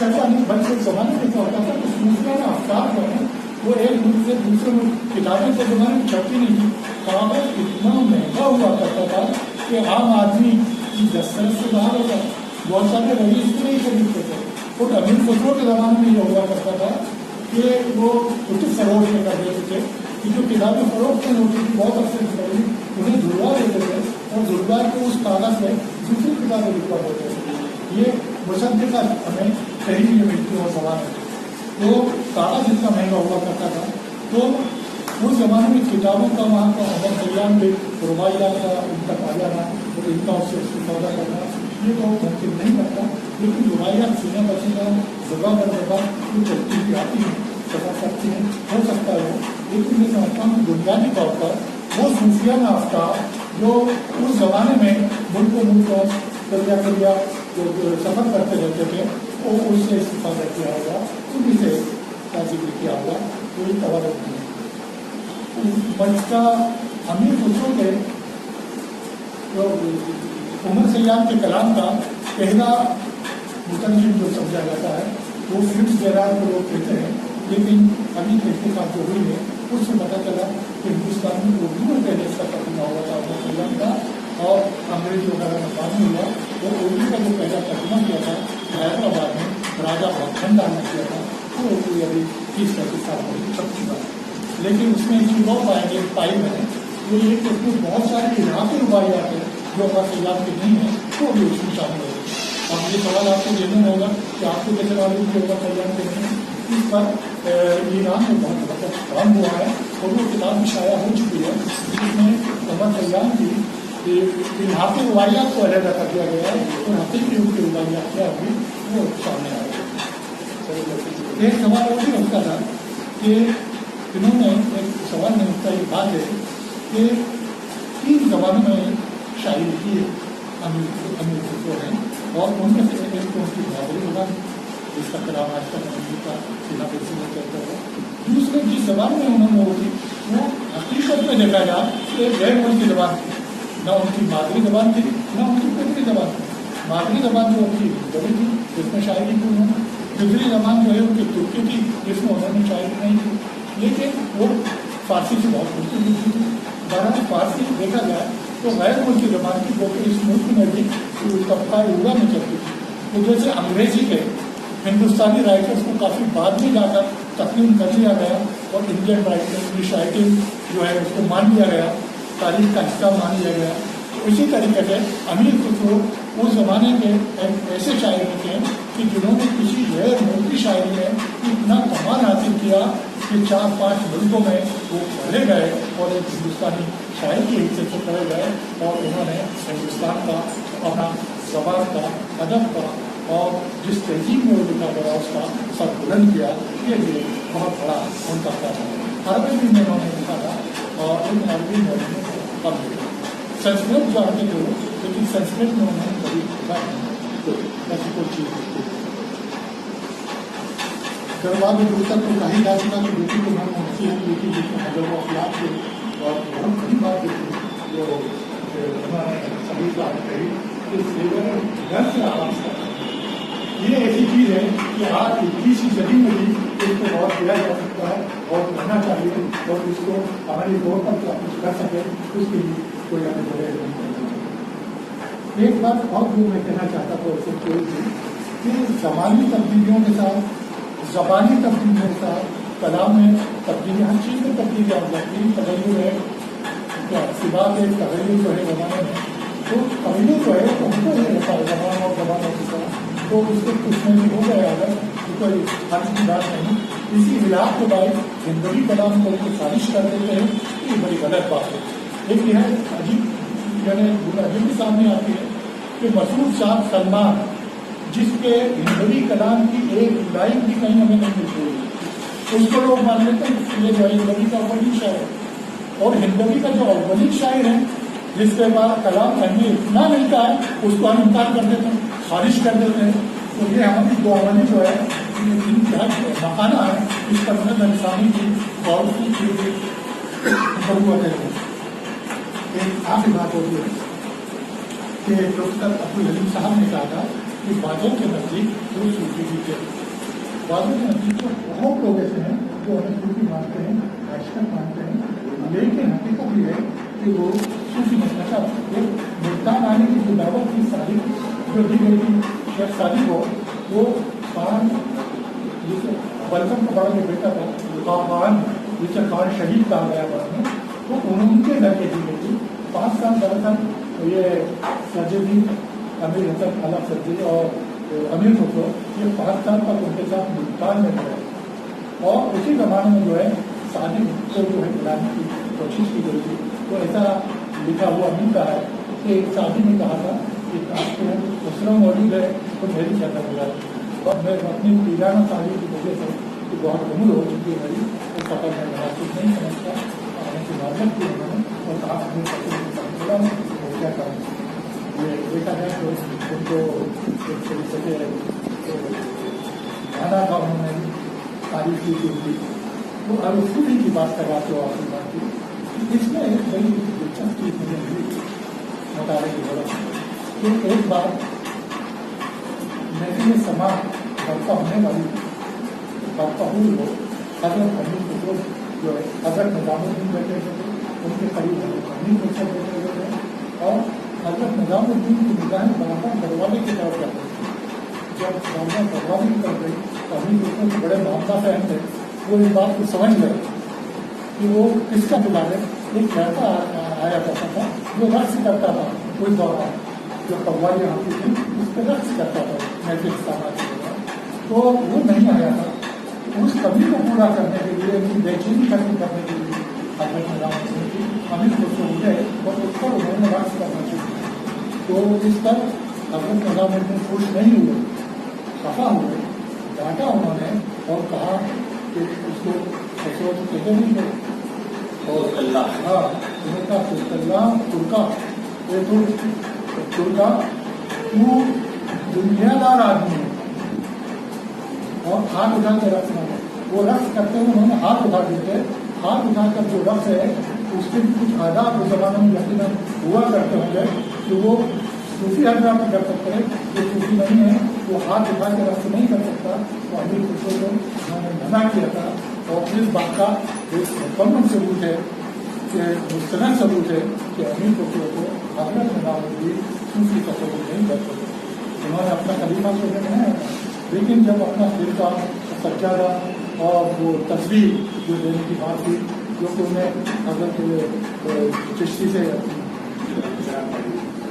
चरवा नहीं बल्कि जमाने में क्या होता था कि सूफियाना अफकार जो है वो एक मुल्क से दूसरे मुल्क किताबें के जमाने में छपती नहीं थी, कागज इतना महंगा हुआ करता था कि आम आदमी की दस्तरस से बाहर होता, बहुत सारे रईस भी नहीं खरीदते थे। और अमीर खुसरो के ज़माने में ये हुआ करता था कि वो कुछ फरोख्त में कर देते थे कि जो किताबें फरोख्त में होती थी बहुत अरसे से पहले उन्हें धुलवा देते थे, और धुलवा के उस कागज में दूसरी किताबें लिखवा देते थे। ये मुसद्दिक़ा हमें कहीं नहीं मिलती और सवाल है, तो कागज इतना महंगा हुआ करता था। तो उस जमाने में किताबों का वहाँ का अमर कल्याण में रुबाइया का उनका आ जाना, और इनका उससे इस्तेफादा करना ये तो मुमकिन नहीं करता। लेकिन रुबाइया सीना बचेगा जगह पर जगह जो चलती हुई आती है, सफर करती हैं, हो सकता है। लेकिन मैं समझता हूँ बुनियादी तौर पर वो सूफियाना अफ्कार जो उस जमाने में मुल्क करिया जो सफर करते रहते थे, वो उससे इस्तेफादा किया होगा, उन्हीं से जिक्र किया होगा, कोई तवारत नहीं। बच्चा अमीर खुसरो के जो उमर सयाम के कलाम का पहला मुतरजम जो समझा जाता है वो फिफ्थ जरार को लोग कहते हैं, लेकिन अभी तहकीकात जो हुई है उससे पता चला कि हिंदुस्तान में उर्दू में पहले इसका तर्जुमा हुआ था उमर सयाम का, और अंग्रेजी वगैरह में मालूम हुआ वो उर्दू का जो पहला तर्जुमा किया था हैदराबाद में राजा भखंडा ने किया था, वो उर्दू अभी 30-35 साल पहले छप चुका है। लेकिन उसमें एक चीज़ और पाई मैंने, वो ये कि उसमें बहुत सारी इलाके रुबाइयात है जो अगर सयाम की नहीं है तो भी उसमें शामिल होगी। और ये सवाल आपको लेना होगा कि आपको कैसे मालूम कि अगर सयाम के नहीं है। इस पर ईरान में बहुत बड़ा काम हुआ है, और वो किताब भी शाया हो चुकी है, जिसमें उमर सयाम की इलाके रुबाइयात को अलग कर दिया गया है, और हकीकी उनकी रुबाइयात क्या होगी वो सामने आ गई। एक सवाल और भी होता था कि इन्होंने एक सवाल में उसका ये बात है कि 3 जबानों में शायरी की अमीर खुसरो हैं, और उनमें से एक तो उनकी मादरी जबान जिसका कलाम आज तक का सीधा पेशी में चलता है। दूसरे जिस जबान में उन्होंने वो थी वो हकीकत में देखा जाए तो एक गैर मुल्की जबान थी, न उनकी मादरी जबान थी न उनकी पितरी जबान थी। मादरी जबान जो उनकी हिंदी थी जिसमें शायरी की उन्होंने, पितरी जबान जो है उनकी तुर्की थी जिसमें उन्होंने शायरी नहीं की, लेकिन वो फारसी से बहुत मुश्किल थी। बहरहाल फारसी देखा जाए तो गैर मुल्की जबान की, जो कि इस मुल्क में भी तबका उड़ा में चलती थी। तो जैसे अंग्रेजी के हिंदुस्तानी राइटर्स को काफ़ी बाद में जाकर तस्लीम कर लिया गया, और इंडियन राइटिंग इंग्लिश राइटिंग जो है उसको मान लिया गया, तारीख का हिस्सा मान लिया गया। तो इसी तरीके से अमीर खुसरो उस ज़माने के एक ऐसे शायर थे कि जिन्होंने किसी गैर मुल्की शायरी में इतना कमाल हासिल किया कि 4-5 मुल्कों में वो पढ़े गए, और एक हिंदुस्तानी शायर के हिस्से से पढ़े गए, और उन्होंने हिंदुस्तान का अपना ज़बान का अदब का और जिस तहजीब में वो लिखा गया उसका सर बुलंद किया। ये भी बहुत बड़ा उनका काम है। अरबी में उन्होंने लिखा था और इन अरबी में कम लिखा। संस्कृत जानते थे वो, लेकिन संस्कृत में उन्होंने कभी लिखा नहीं, ऐसी कोई चीज़ नहीं। दरबार में पुस्तक को कहीं जा चुका कि बेटी को मैंने नसीहत की थी, जिसमें हजर अखलाक थे और बहुत बड़ी बात थी जो उन्होंने सभी बात कही कि सेवन घर से आवाज करना। ये ऐसी चीज़ है कि आज 21वीं सदी में भी इसको बहुत किया जा सकता है और करना चाहिए, और इसको हमारी तौर पर क्या कुछ कर सके उसके लिए कोई हमें बड़े नहीं। एक बात और जो मैं कहना चाहता था उससे कोई कि ज़मानी तब्दीलियों के साथ, ज़बानी तब्दीलियों के साथ कलाम में तब्दीली, हर चीज़ में तब्दीली आ जाती है। तगैयुर है, क्या सिवा के तगैयुर जो है ज़माने में, तो तगैयुर जो है तो हमको रहता है ज़बान और ज़बानों के साथ, तो उसको उसमें भी हो गया अगर तो कोई हर्ज की बात नहीं। इसी इलाक के बाद जिंदगी कलाम को साजिश कर देते हैं, ये बड़ी गलत बात है। एक यह अजीब अजीब भी सामने आती है कि मसूद शाह सलमान, जिसके हिंदवी कलाम की एक लाइन भी कहीं हमें नहीं मिलती है, उसको लोग मान लेते हैं ये जो हिंदवी का अव्वली शायर है। और हिंदवी का जो अव्वली शायर है जिसके बाद कलाम अहमियत इतना मिलता है, उसको हम इनकार कर देते हैं, खारिज कर देते हैं। तो ये हमारी दुआवली जो है मकाना है, इस पर हमें इंसानी की और की जरूरत है। एक आखिरी बात होती है कि प्रोफेसर अब्दुल हलीम साहब ने कहा था कि बाजों के नजदीक जो सूफी भी थे, बाजों के नजदीक तो बहुत लोग ऐसे हैं जो हमें सूफी मानते हैं, आइशकन मानते हैं, लेकिन हकीकत ये है कि वो सूफी नहीं। अच्छा, एक मुल्तान आने की जो दावत की शादी जो दी गई थी शेख सादी को, वो खान जिसे बलकम का बड़ा जो बेटा था खान, जिसे खान शहीद कहा गया बाद में, तो उनके घर के दी गई थी। 5 साल दरअसल ये सर्जरी अमीर हसन अला सर्जरी और अमीर खुसरो, ये 5 साल तक उनके साथ मुल्तान में रहे, और उसी जमाने में जो है शादी को जो है बुलाने की कोशिश की गई थी। तो ऐसा लिखा हुआ मिलता है कि शादी में कहा था कि आपको दूसरा मौजूद है तो मेरी शक्ल मिला, और मैं अपनी पीराना शादी की वजह से कि बहुत उम्र हो चुकी है मेरी, तो सफर में महसूस नहीं समझता, आने की माजत की उन्होंने, और कहा अपनी पसंद का क्या करूँ। ये देखा जाए तो उनको एक तरीके से गाना का उन्होंने तारीफ की थी। तो अब सूफी की बात कराते हो आपकी बात की, इसमें एक बड़ी दिलचस्प चीज मुझे मिली मुताले की जरूरत कि एक बार मेरे समाज बढ़ता होने वाली बढ़ता हुई हो हजरत अमीर खुसरो जो है हजरत निजामुद्दीन बैठे हुए थे, उनके करीब अमीर खुसरो बैठे हुए थे, और हजरत निजामुद्दीन की निगाहें बराबर दरवाजे की तरफ जाते थे। जब बाबा दरवाजे की तरफ गई तो अमीर खुसरो के बड़े मामला फहम थे, वो इस बात को समझ गए कि वो किसका बुला रहे। एक लड़का आया करता था जो रक्स करता था, कोई दौरान जो कव्वालियाँ आती थी उस पर रक्स करता था महफिल समाज के, तो वो नहीं आया था। उस कमी को पूरा करने के लिए, उनकी बेचैनी खत्म करने के लिए हजरत निजामुद्दीन की अमीर खुसरो हुए और उस पर उन्होंने रक्स करना चाहिए। तो इस पर हजरत निजामुद्दीन खुश नहीं हुए, खफा हुए, डांटा उन्होंने और कहा कि उसको खुसरो तो कहते नहीं थे, हाँ उनका तुर्का तुर्का तू दुनियादार आदमी है, और हाथ उठा के रक्स मारे। वो रक्स करते हुए उन्होंने हाथ उठा देते, हाथ उठाकर जो रक्स है उसके भी कुछ आदाब उस जमाने में यकीनन हुआ करते होंगे कि वो सूफी हजरा में कर सकते हैं, जो सूफी नहीं है वो हाथ उठा के रक्स नहीं कर सकता। तो अमीर खुसरो को उन्होंने मना किया था, और इस बात का एक मुकम्मल सबूत है कि मुस्तनद सबूत है कि अमीर खुसरो को हजरत निजामुद्दीन सूफी तस्वीर नहीं कर सकते। उन्होंने अपना कलीमा तो बनाया, लेकिन जब अपना दिल का सज्जादा और वो तस्वीर जो देने की बात थी, जो कि उन्हें हजरत चिश्ती से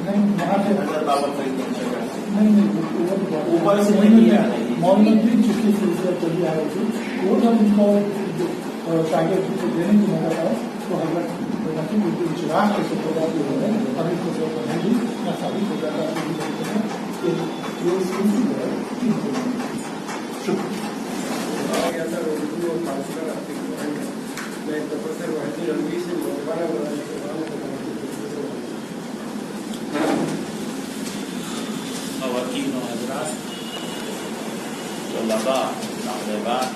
नहीं वहाँ से नहीं ऊपर से मोहम्मदीन चिश्ती सिलसिला चली आ रही थी, वो जब उनको शागिर्द को देने की नजर आए तो हजरत नसीरुद्दीन चिराग के शुक्रिया जो है अभी कुछ नहीं या सभी को ज़्यादा ये सूफी है। शुक्रिया। خواتین و حضرات، طلباء، طالبات،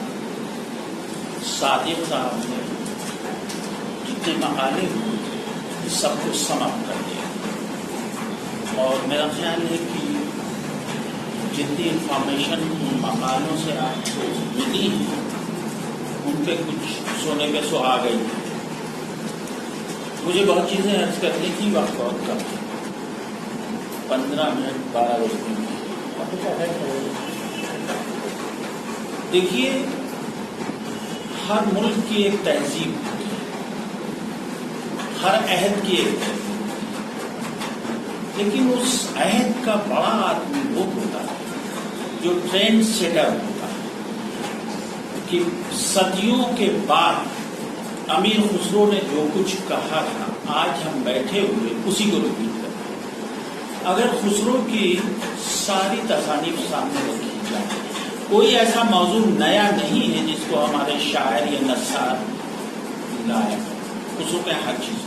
صادق صاحب نے جتنے مقالے ہوئے سب کو سماپت کر دیا، اور میرا خیال ہے کہ جتنی انفارمیشن ان مقالوں سے آپ کو ملی ان پہ کچھ سونے پہ سہا گئی. مجھے بہت چیزیں عرض کرنے کی، وقت بہت کم ہے، 15 منٹ 12 روز میں. دیکھیے، ہر ملک کی ایک تہذیب ہوتی ہے، ہر عہد کی ایک تہذیب، لیکن اس عہد کا بڑا آدمی وہ ہوتا ہے جو ٹرینڈ سیٹر ہوتا ہے. کہ صدیوں کے بعد امیر خسرو نے جو کچھ کہا تھا، آج ہم بیٹھے ہوئے اسی کو ریپیٹ کرتے ہیں. اگر خسرو کی ساری تصانیف سامنے رکھی جائے، کوئی ایسا موضوع نیا نہیں ہے جس کو ہمارے شاعر یا نثار لائے. خسرو میں ہر چیز.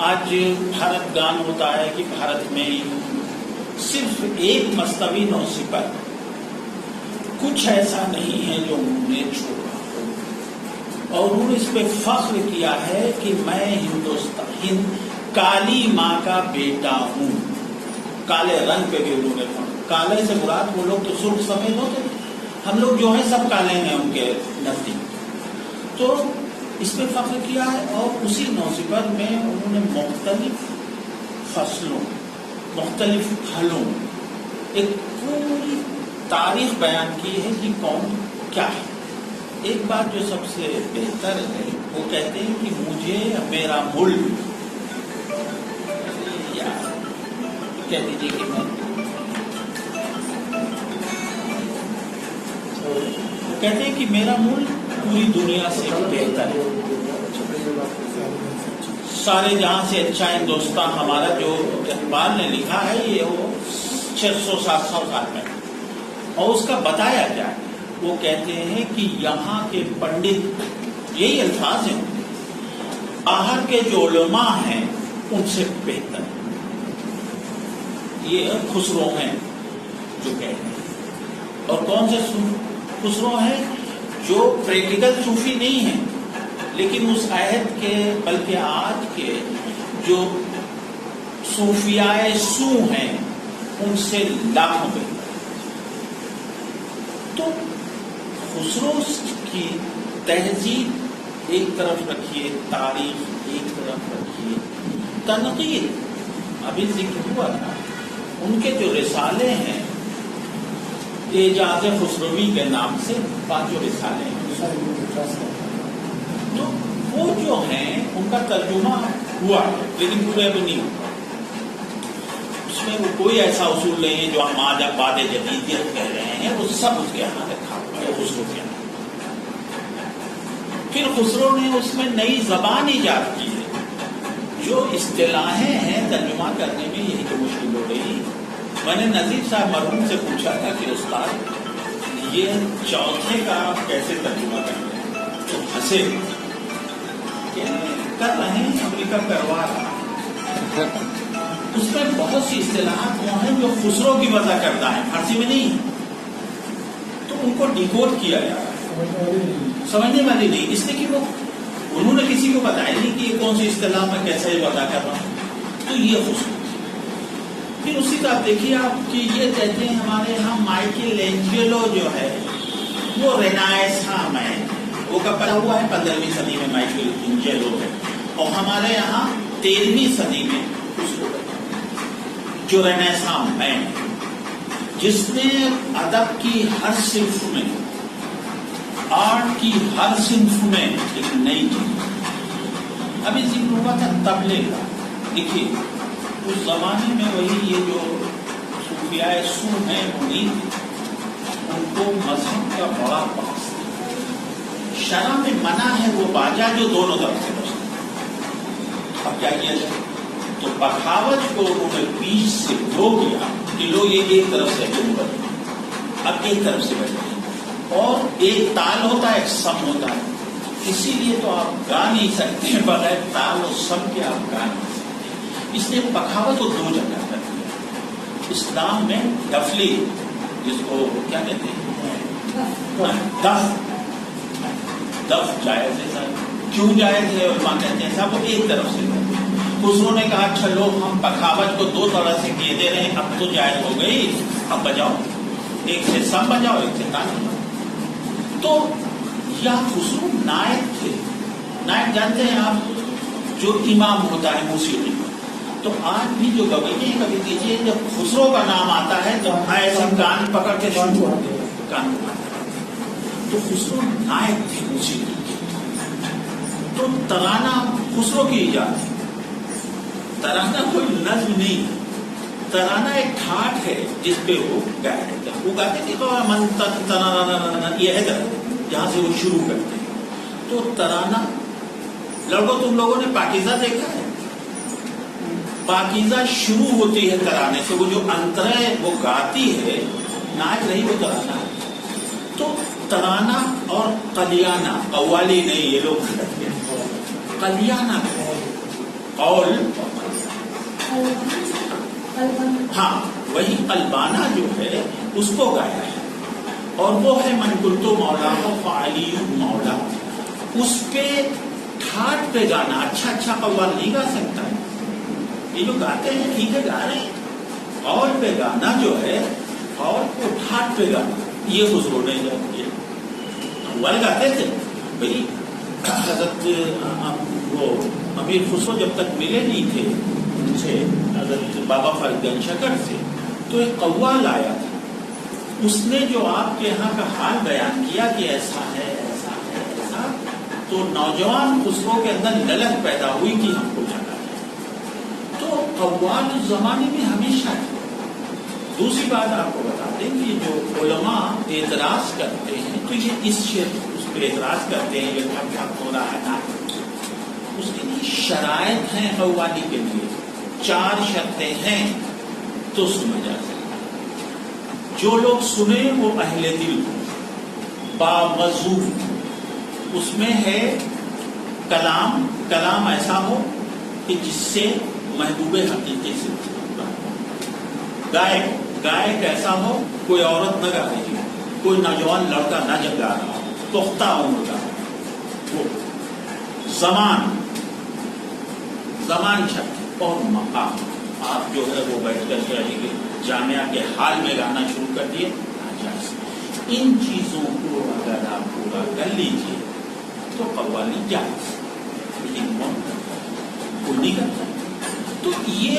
آج بھارت گان ہوتا ہے کہ بھارت میں صرف ایک مستوی نوسپر کچھ ایسا نہیں ہے جو انہوں نے چھوڑا، اور انہوں نے اس پہ فخر کیا ہے کہ میں ہندوستان کالی ماں کا بیٹا ہوں. کالے رنگ پہ بھی انہوں نے کالے سے مراد وہ لوگ تو سرخ سفید ہوتے، ہم لوگ جو ہیں سب کالے ہیں ان کے نزدیک. تو اس پہ فخر کیا ہے، اور اسی نوسپر میں انہوں نے مختلف فصلوں، مختلف پھلوں، ایک پوری تاریخ بیان کی ہے کہ کون کیا ہے. ایک بات جو سب سے بہتر ہے، وہ کہتے ہیں کہ مجھے میرا ملک، یا کہہ دیجیے کہ میں کہتے ہیں کہ میرا ملک پوری دنیا سے بہتر ہے، سارے جہاں سے اچھا ہندوستان ہمارا. جو اقبال نے لکھا ہے یہ وہ 600-700 سال میں، اور اس کا بتایا کیا ہے. وہ کہتے ہیں کہ یہاں کے پنڈت، یہی الفاظ ہیں، باہر کے جو علماء ہیں ان سے بہتر. یہ خسرو ہیں جو کہہ رہے ہیں. اور کون سے خسرو ہیں؟ جو پریکٹیکل صوفی نہیں ہیں، لیکن اس عہد کے بلکہ آج کے جو صوفیاء سو ہیں ان سے لاکھوں بہتر. تو خسرو کی تہذیب ایک طرف رکھیے، تاریخ ایک طرف رکھیے، تنقید ابھی ذکر ہوا تھا. ان کے جو رسالے ہیں اعجاز خسروی کے نام سے 5 رسالے ہیں، تو وہ جو ہیں ان کا ترجمہ ہوا لیکن پورے ابھی نہیں ہوا. اس میں وہ کوئی ایسا اصول نہیں ہے جو ہم آج بعد جدیدیت کہہ رہے ہیں، وہ سب اس کے یہاں رکھا ہوا ہے خسرو کے یہاں. پھر خسرو نے اس میں نئی زبان ایجاد کی ہے. جو اصطلاحیں ہیں ترجمہ کرنے میں یہی تو مشکل ہو رہی. میں نے نذیر صاحب مرحوم سے پوچھا تھا کہ استاد یہ چوتھے کا آپ کیسے ترجمہ کرتے ہیں؟ تو ہنسے کہ کر رہے ہیں، امریکہ کروا رہا. اس میں بہت سی اصطلاحات وہ ہیں جو خسرو کی وضع کرتا ہے، فارسی میں نہیں، تو ان کو ڈیکوڈ کیا جا رہا ہے. سمجھنے والی نہیں، اس لیے کہ وہ انہوں نے کسی کو بتایا نہیں کہ یہ کون سی اصطلاح میں کیسے وضع کر رہا ہوں. تو یہ خسرو. پھر اسی طرح دیکھیے آپ کہ یہ کہتے ہیں ہمارے یہاں مائیکل اینجلو جو ہے وہ رینائساں میں، وہ کب پیدا ہوا ہے؟ 15ویں صدی میں مائیکل اینجلو ہے، اور ہمارے یہاں 13ویں صدی میں جو رینائساں میں، جس نے ادب کی ہر صنف میں، آرٹ کی ہر صنف میں ایک نئی چیز. ابھی ذکر ہوا تھا تبلے کا. دیکھیے اس زمانے میں وہی یہ جو صوفیاء سو ہیں ان کو مذہب کا بڑا پاس. شرع میں منع ہے وہ باجا جو دونوں طرف سے بجتا. اب کیا کیا جائے؟ تو بخاوت کو انہوں نے بیچ سے دھو دیا کہ لو یہ ایک طرف سے بجے، اب ایک طرف سے بجے، اور ایک تال ہوتا ہے، ایک سم ہوتا ہے. اسی لیے تو آپ گا نہیں سکتے بغیر تال اور سم کے، آپ گا نہیں سکتے. اس لیے بخاوت کو 2 جگہ کر دیا. اسلام میں ڈفلی، جس کو کیا کہتے ہیں، دف جائز ہے سر. کیوں جائز ہے؟ علماء کہتے ہیں صاحب وہ ایک طرف سے. خسرو نے کہا اچھا لو ہم پخاوت کو دو طرح سے کیے دے رہے ہیں، اب تو جائز ہو گئی، اب بجاؤ، ایک سے سم بجاؤ، ایک سے تان بجاؤ. تو یا خسرو نائب تھے. نائب جانتے ہیں آپ، جو امام ہوتا ہے موسیقی کا. تو آج بھی جو گویے ہیں کبھی کیجیے، جب خسرو کا نام آتا ہے تو ایسے کان پکڑ کے شروع ہوتے ہیں کان پکڑ. تو خسرو نائب تھے موسیقی کے. تو ترانہ خسرو کی ایجاد ہے. ترانہ کوئی نظم نہیں، ترانہ ایک ٹھاٹ ہے جس پہ وہ گائے. وہ گاتے تھے تو من ترانہ، یہ ہے جہاں سے وہ شروع کرتے ہیں. تو ترانہ، لڑکوں تم لوگوں نے پاکیزہ دیکھا ہے؟ پاکیزہ شروع ہوتی ہے ترانے سے، وہ جو انترے وہ گاتی ہے، ناچ رہی وہ ترانہ ہے. تو ترانہ اور قلیانہ، قوالی نہیں یہ لوگ کہتے ہیں، قلیانہ قول، ہاں وہی قلبانہ جو ہے اس کو گایا ہے. اور وہ ہے من کنتو مولا فعلی مولا. اس پہ ٹھاٹ پہ گانا، اچھا قوال نہیں گا سکتا ہے. یہ جو گاتے ہیں ٹھیک ہے گا رہے ہیں، قول پہ گانا جو ہے، قول کو ٹھاٹ پہ گانا، یہ خسرو نے جب کیا. قوال گاتے تھے بھائی. حضرت وہ امیر خسرو جب تک ملے نہیں تھے ان سے، حضرت بابا فرید گنج شکر سے، تو ایک قوال آیا تھا. اس نے جو آپ کے یہاں کا حال بیان کیا کہ ایسا ہے ایسا ہے ایسا، تو نوجوان خسرو کے اندر للک پیدا ہوئی کہ ہم کو جانا ہے. تو قوال اس زمانے میں ہمیشہ ہے. دوسری بات آپ کو بتا دیں کہ جو علماء اعتراض کرتے ہیں تو یہ اس پہ اعتراض کرتے ہیں یہ ٹھپ ٹھپ ہو رہا ہے نا، اس کے لیے شرائط ہیں. قوالی کے لیے 4 شرطیں ہیں تو سنا جا سکتا. جو لوگ سنے وہ اہل دل باوضو. اس میں ہے کلام ایسا ہو کہ جس سے محبوب حقیقی سے. گائے ایسا ہو کوئی عورت نہ گا رہی ہو، کوئی نوجوان لڑکا نہ جگا رہا ہو، پختہ عمر کا. وہ زمان شرط اور مقام. آپ جو ہے وہ بیٹھ کر کے جامعہ کے حال میں گانا شروع کر دیے. ان چیزوں کو اگر آپ پورا کر لیجیے تو قوالی جائز، لیکن کوئی نہیں کرتا. تو یہ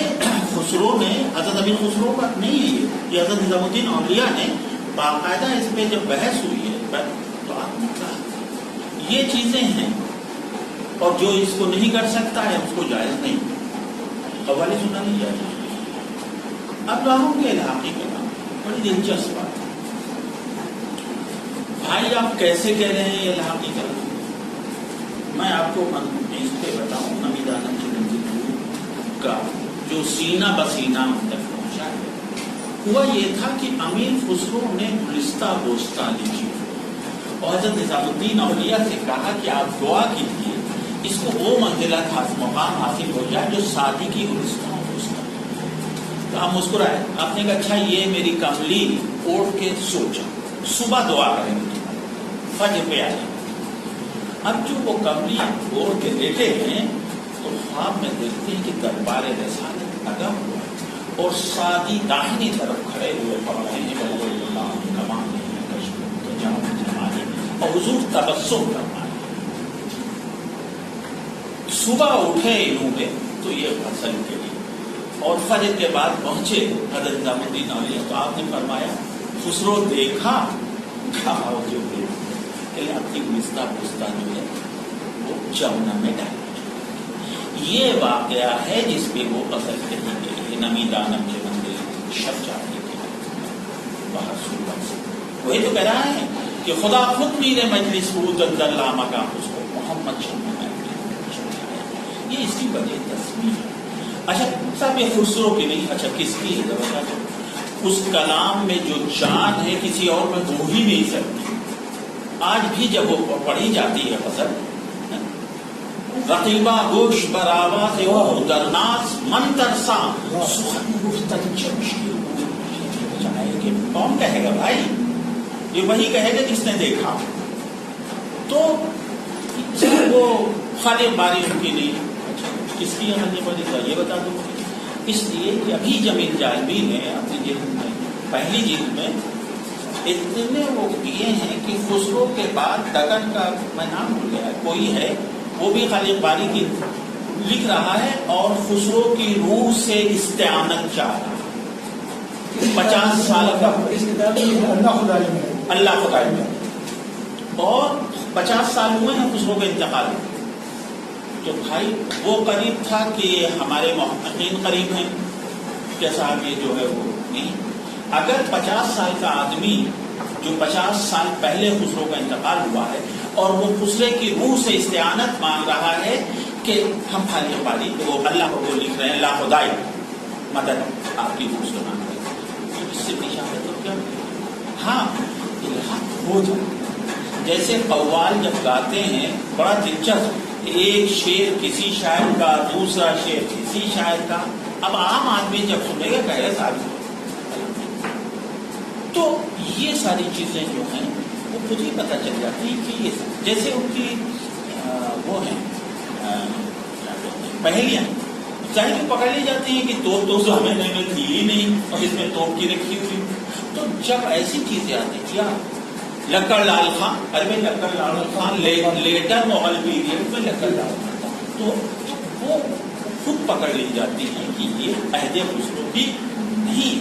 خسرو نے، حضرت امیر خسرو کا نہیں ہے یہ حضرت نظام الدین اولیاء نے باقاعدہ اس پہ جب بحث ہوئی ہے تو آپ نے کہا یہ چیزیں ہیں، اور جو اس کو نہیں کر سکتا ہے اس کو جائز نہیں. قوالی سننا نہیں جائز. اب راہوں کے علاقے کا نام بڑی دلچسپ بات ہے. بھائی آپ کیسے کہہ رہے ہیں یہ علاقے کا نام؟ میں آپ کو اس پہ بتاؤں. نمیدانند کی نندی کا جو سینہ بسینہ ہم تک پہنچا ہے، ہوا یہ تھا کہ امیر خسرو نے گلستہ بوستہ لکھی اور حضرت نظام الدین اولیاء سے کہا کہ آپ دعا کیجیے اس کو وہ منزلہ خاص مقام حاصل ہو جائے جو سادی کی گلستہ ہو. تو آپ مسکرائے. آپ نے کہا اچھا یہ میری کملی اوڑھ کے سوچا، صبح دعا کریں گے فجر پہ آئے. اب جو وہ کملی اوڑھ کے لیٹے ہیں تو خواب میں دیکھتے ہیں کہ دربار رسالت لگا ہوا ہے اور سادی داہنی طرف کھڑے ہوئے پڑھ رہے ہیں اور حضور تبسم کرنا ہے. صبح اٹھے انہوں نے تو یہ فصل کے لیے، اور فجر کے بعد پہنچے حضرت نظام الدین اولیاء تو آپ نے فرمایا خسرو دیکھا کہا جو کہ اپنی گلستہ پوستہ جو ہے وہ جمنا میں ڈال. یہ واقعہ ہے جس پہ وہ فصل کہیں گے نمیدانند کے مندر شب جانے کے باہر صورت سے. وہی تو کہہ رہا ہے کہ خدا خود میرے مجلس بود اندر لامہ کا اس کو محمد شمع یہ اس کی وجہ تصویر ہے. اچھا صاحب یہ خسرو کی نہیں، اچھا کس کی ہے؟ اس کلام میں جو جان ہے کسی اور میں ہو ہی نہیں سکتی. آج بھی جب وہ پڑھی جاتی ہے فصل، رقیبہ گوش بر آواز او درناس من ترسا سخن گفتن جمشید है कि कौन कहेगा भाई, ये वही कहेगा जिसने देखा। तो वो खाली बारी उनकी नहीं, अच्छा किसकी अमल बनी था ये बता दो। इसलिए अभी जमीन जालवी ने अपनी जिल्द में, पहली जिल्द में इतने वो किए हैं कि खुसरो के बाद दगन का, मैं नाम भूल गया, कोई है वो भी खाली बारी की लिख रहा है और खुसरो की रूह से इस्तेआनत चाह रहा है। 50 साल का इस किताब में अल्लाह खुदाई में, अल्लाह खुदाई में, और 50 साल हुए हैं खुसरो के इंतकाल में। तो भाई वो करीब था कि हमारे मुहक्किकीन करीब हैं क्या साहब, ये जो है वो नहीं। अगर 50 साल का आदमी जो 50 साल पहले खुसरो का इंतकाल हुआ है और वो खुसरे की रूह से इस्तेआनत मांग रहा है कि हम खाली बारी, तो वो अल्लाह को लिख रहे हैं, अल्लाह खुदाई मदद आपकी रूह से मांग रहे हैं, तो इससे पीछा है तो क्या। हाँ हो जाए, जैसे कव्वाल जब गाते हैं बड़ा दिलचस्प, एक शेर किसी शायर का, दूसरा शेर किसी शायर का। अब आम आदमी जब सुनेगा कहेगा साहब, तो ये सारी चीजें जो हैं वो खुद ही पता चल जाती है कि ये जैसे उनकी वो है पहेलियां चाहे तो पकड़ ली जाती हैं कि तोप तो मैंने थी ही नहीं और इसमें तोप की रखी हुई। तो जब ऐसी चीजें आती क्या लक्कड़ लाल खां, अरे भाई लक्कड़ लाल खां लेटर मुगल पीरियड में लक्कड़ लाल खां था, तो वो खुद पकड़ ली जाती है कि ये अहदे खुसरो की नहीं।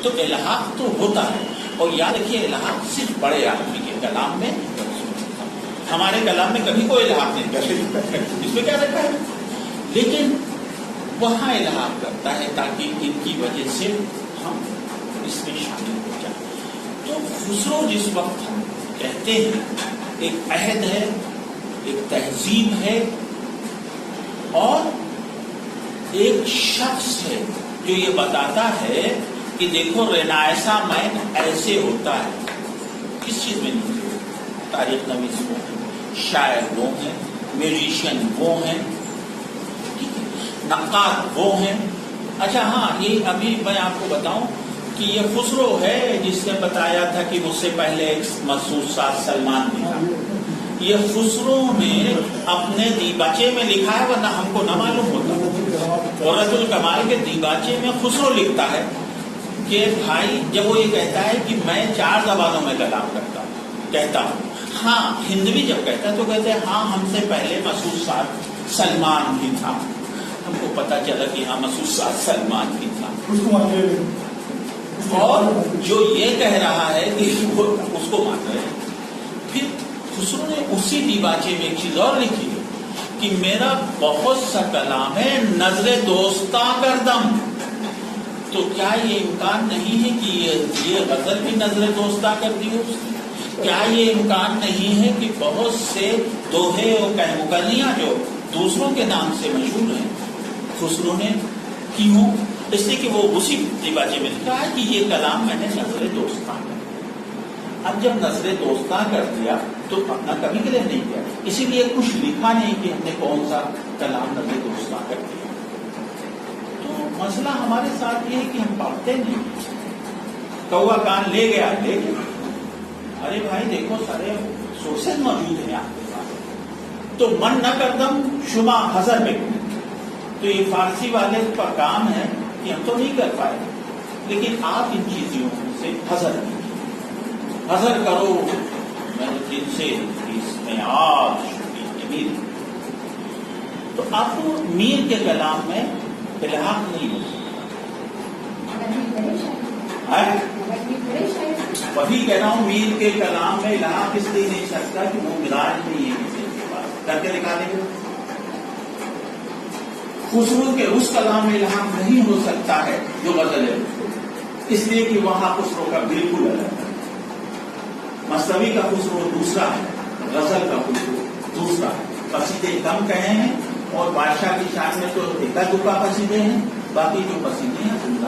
तो इल्हाक तो होता है, और याद रखिए इल्हाक सिर्फ बड़े आदमी के कलाम में, हमारे कलाम में कभी कोई इल्हाक नहीं करते, इसमें क्या रखा है, लेकिन वहाँ इल्हाक करता है ताकि इनकी वजह से हम इसमें शामिल हो जाए। तो खुसरो जिस वक्त हम कहते हैं एक अहद है, एक तहजीब है और एक शख्स है जो ये बताता है कि देखो रेनायसा मैन ऐसे होता है। किस चीज में नहीं, तारीख नवीस वो है, शायर वो हैं, म्यूजिशियन वो हैं, नक्काद वो हैं। अच्छा हाँ, ये अभी मैं आपको बताऊं कि ये खुसरो है जिसने बताया था कि मुझसे पहले एक मसूद साथ सलमान भी था। ये खुसरो ने अपने दीबाचे में लिखा है, वरना हमको न मालूम होता। औरतुल कमाल के दीबाचे में खुसरो लिखता है कि भाई जब वो ये कहता है कि मैं 4 ज़बानों में कलाम कहता हूँ, हाँ हिंदवी जब कहता है तो कहते हैं हाँ हमसे पहले मसूद साथ सलमान भी था। हमको पता चला कि हाँ मसूद साथ सलमान भी था। और जो ये कह रहा है कि वो उसको मान रहे हैं। फिर खुसरो ने उसी दीबाचे में एक चीज और लिखी है कि मेरा बहुत सा कलाम है नजरे दोस्ता करदम। तो क्या ये इम्कान नहीं है कि ये गजल भी नजरे दोस्ता कर दी हो? क्या ये इम्कान नहीं है कि बहुत से दोहे और कहमुकनियां जो दूसरों के नाम से मशहूर हैं खुसरो ने की हो, इसलिए कि वो उसी दीबाचे में लिखा है कि ये कलाम मैंने नजरे दोस्ता कर। अब जब नजरे दोस्ता कर दिया तो अपना कभी क्लेम नहीं किया, इसीलिए कुछ लिखा नहीं कि हमने कौन सा कलाम नजरे दोस्ता कर दिया। तो मसला हमारे साथ ये है कि हम पढ़ते नहीं, कौवा कान ले गया ले गया। अरे भाई देखो सारे सोर्सेज मौजूद हैं आपके पास। तो मन न करदम शुमा हजर में, तो ये फारसी वाले का काम है कि हम तो नहीं कर पाए, लेकिन आप इन चीजों से हजर कीजिए, हजर करो। मैंने दिन से इसमें आज मीर, तो आपको मीर के कलाम में इल्हाक नहीं हो सकता। वही कह रहा हूँ, मीर के कलाम में इल्हाक इसलिए नहीं सकता कि वो मिराज नहीं है किसी के पास, करके दिखाने खुसरो के उस कलाम में इल्हाक नहीं हो सकता है जो गजल है, इसलिए कि वहां खुसरो का बिल्कुल अलग है। मसनवी का खुसरो दूसरा है, गजल का खुसरो दूसरा है। कसीदे कम कहे हैं और बादशाह की शान में तो एका दुका कसीदे हैं, बाकी जो कसीदे हैं उनका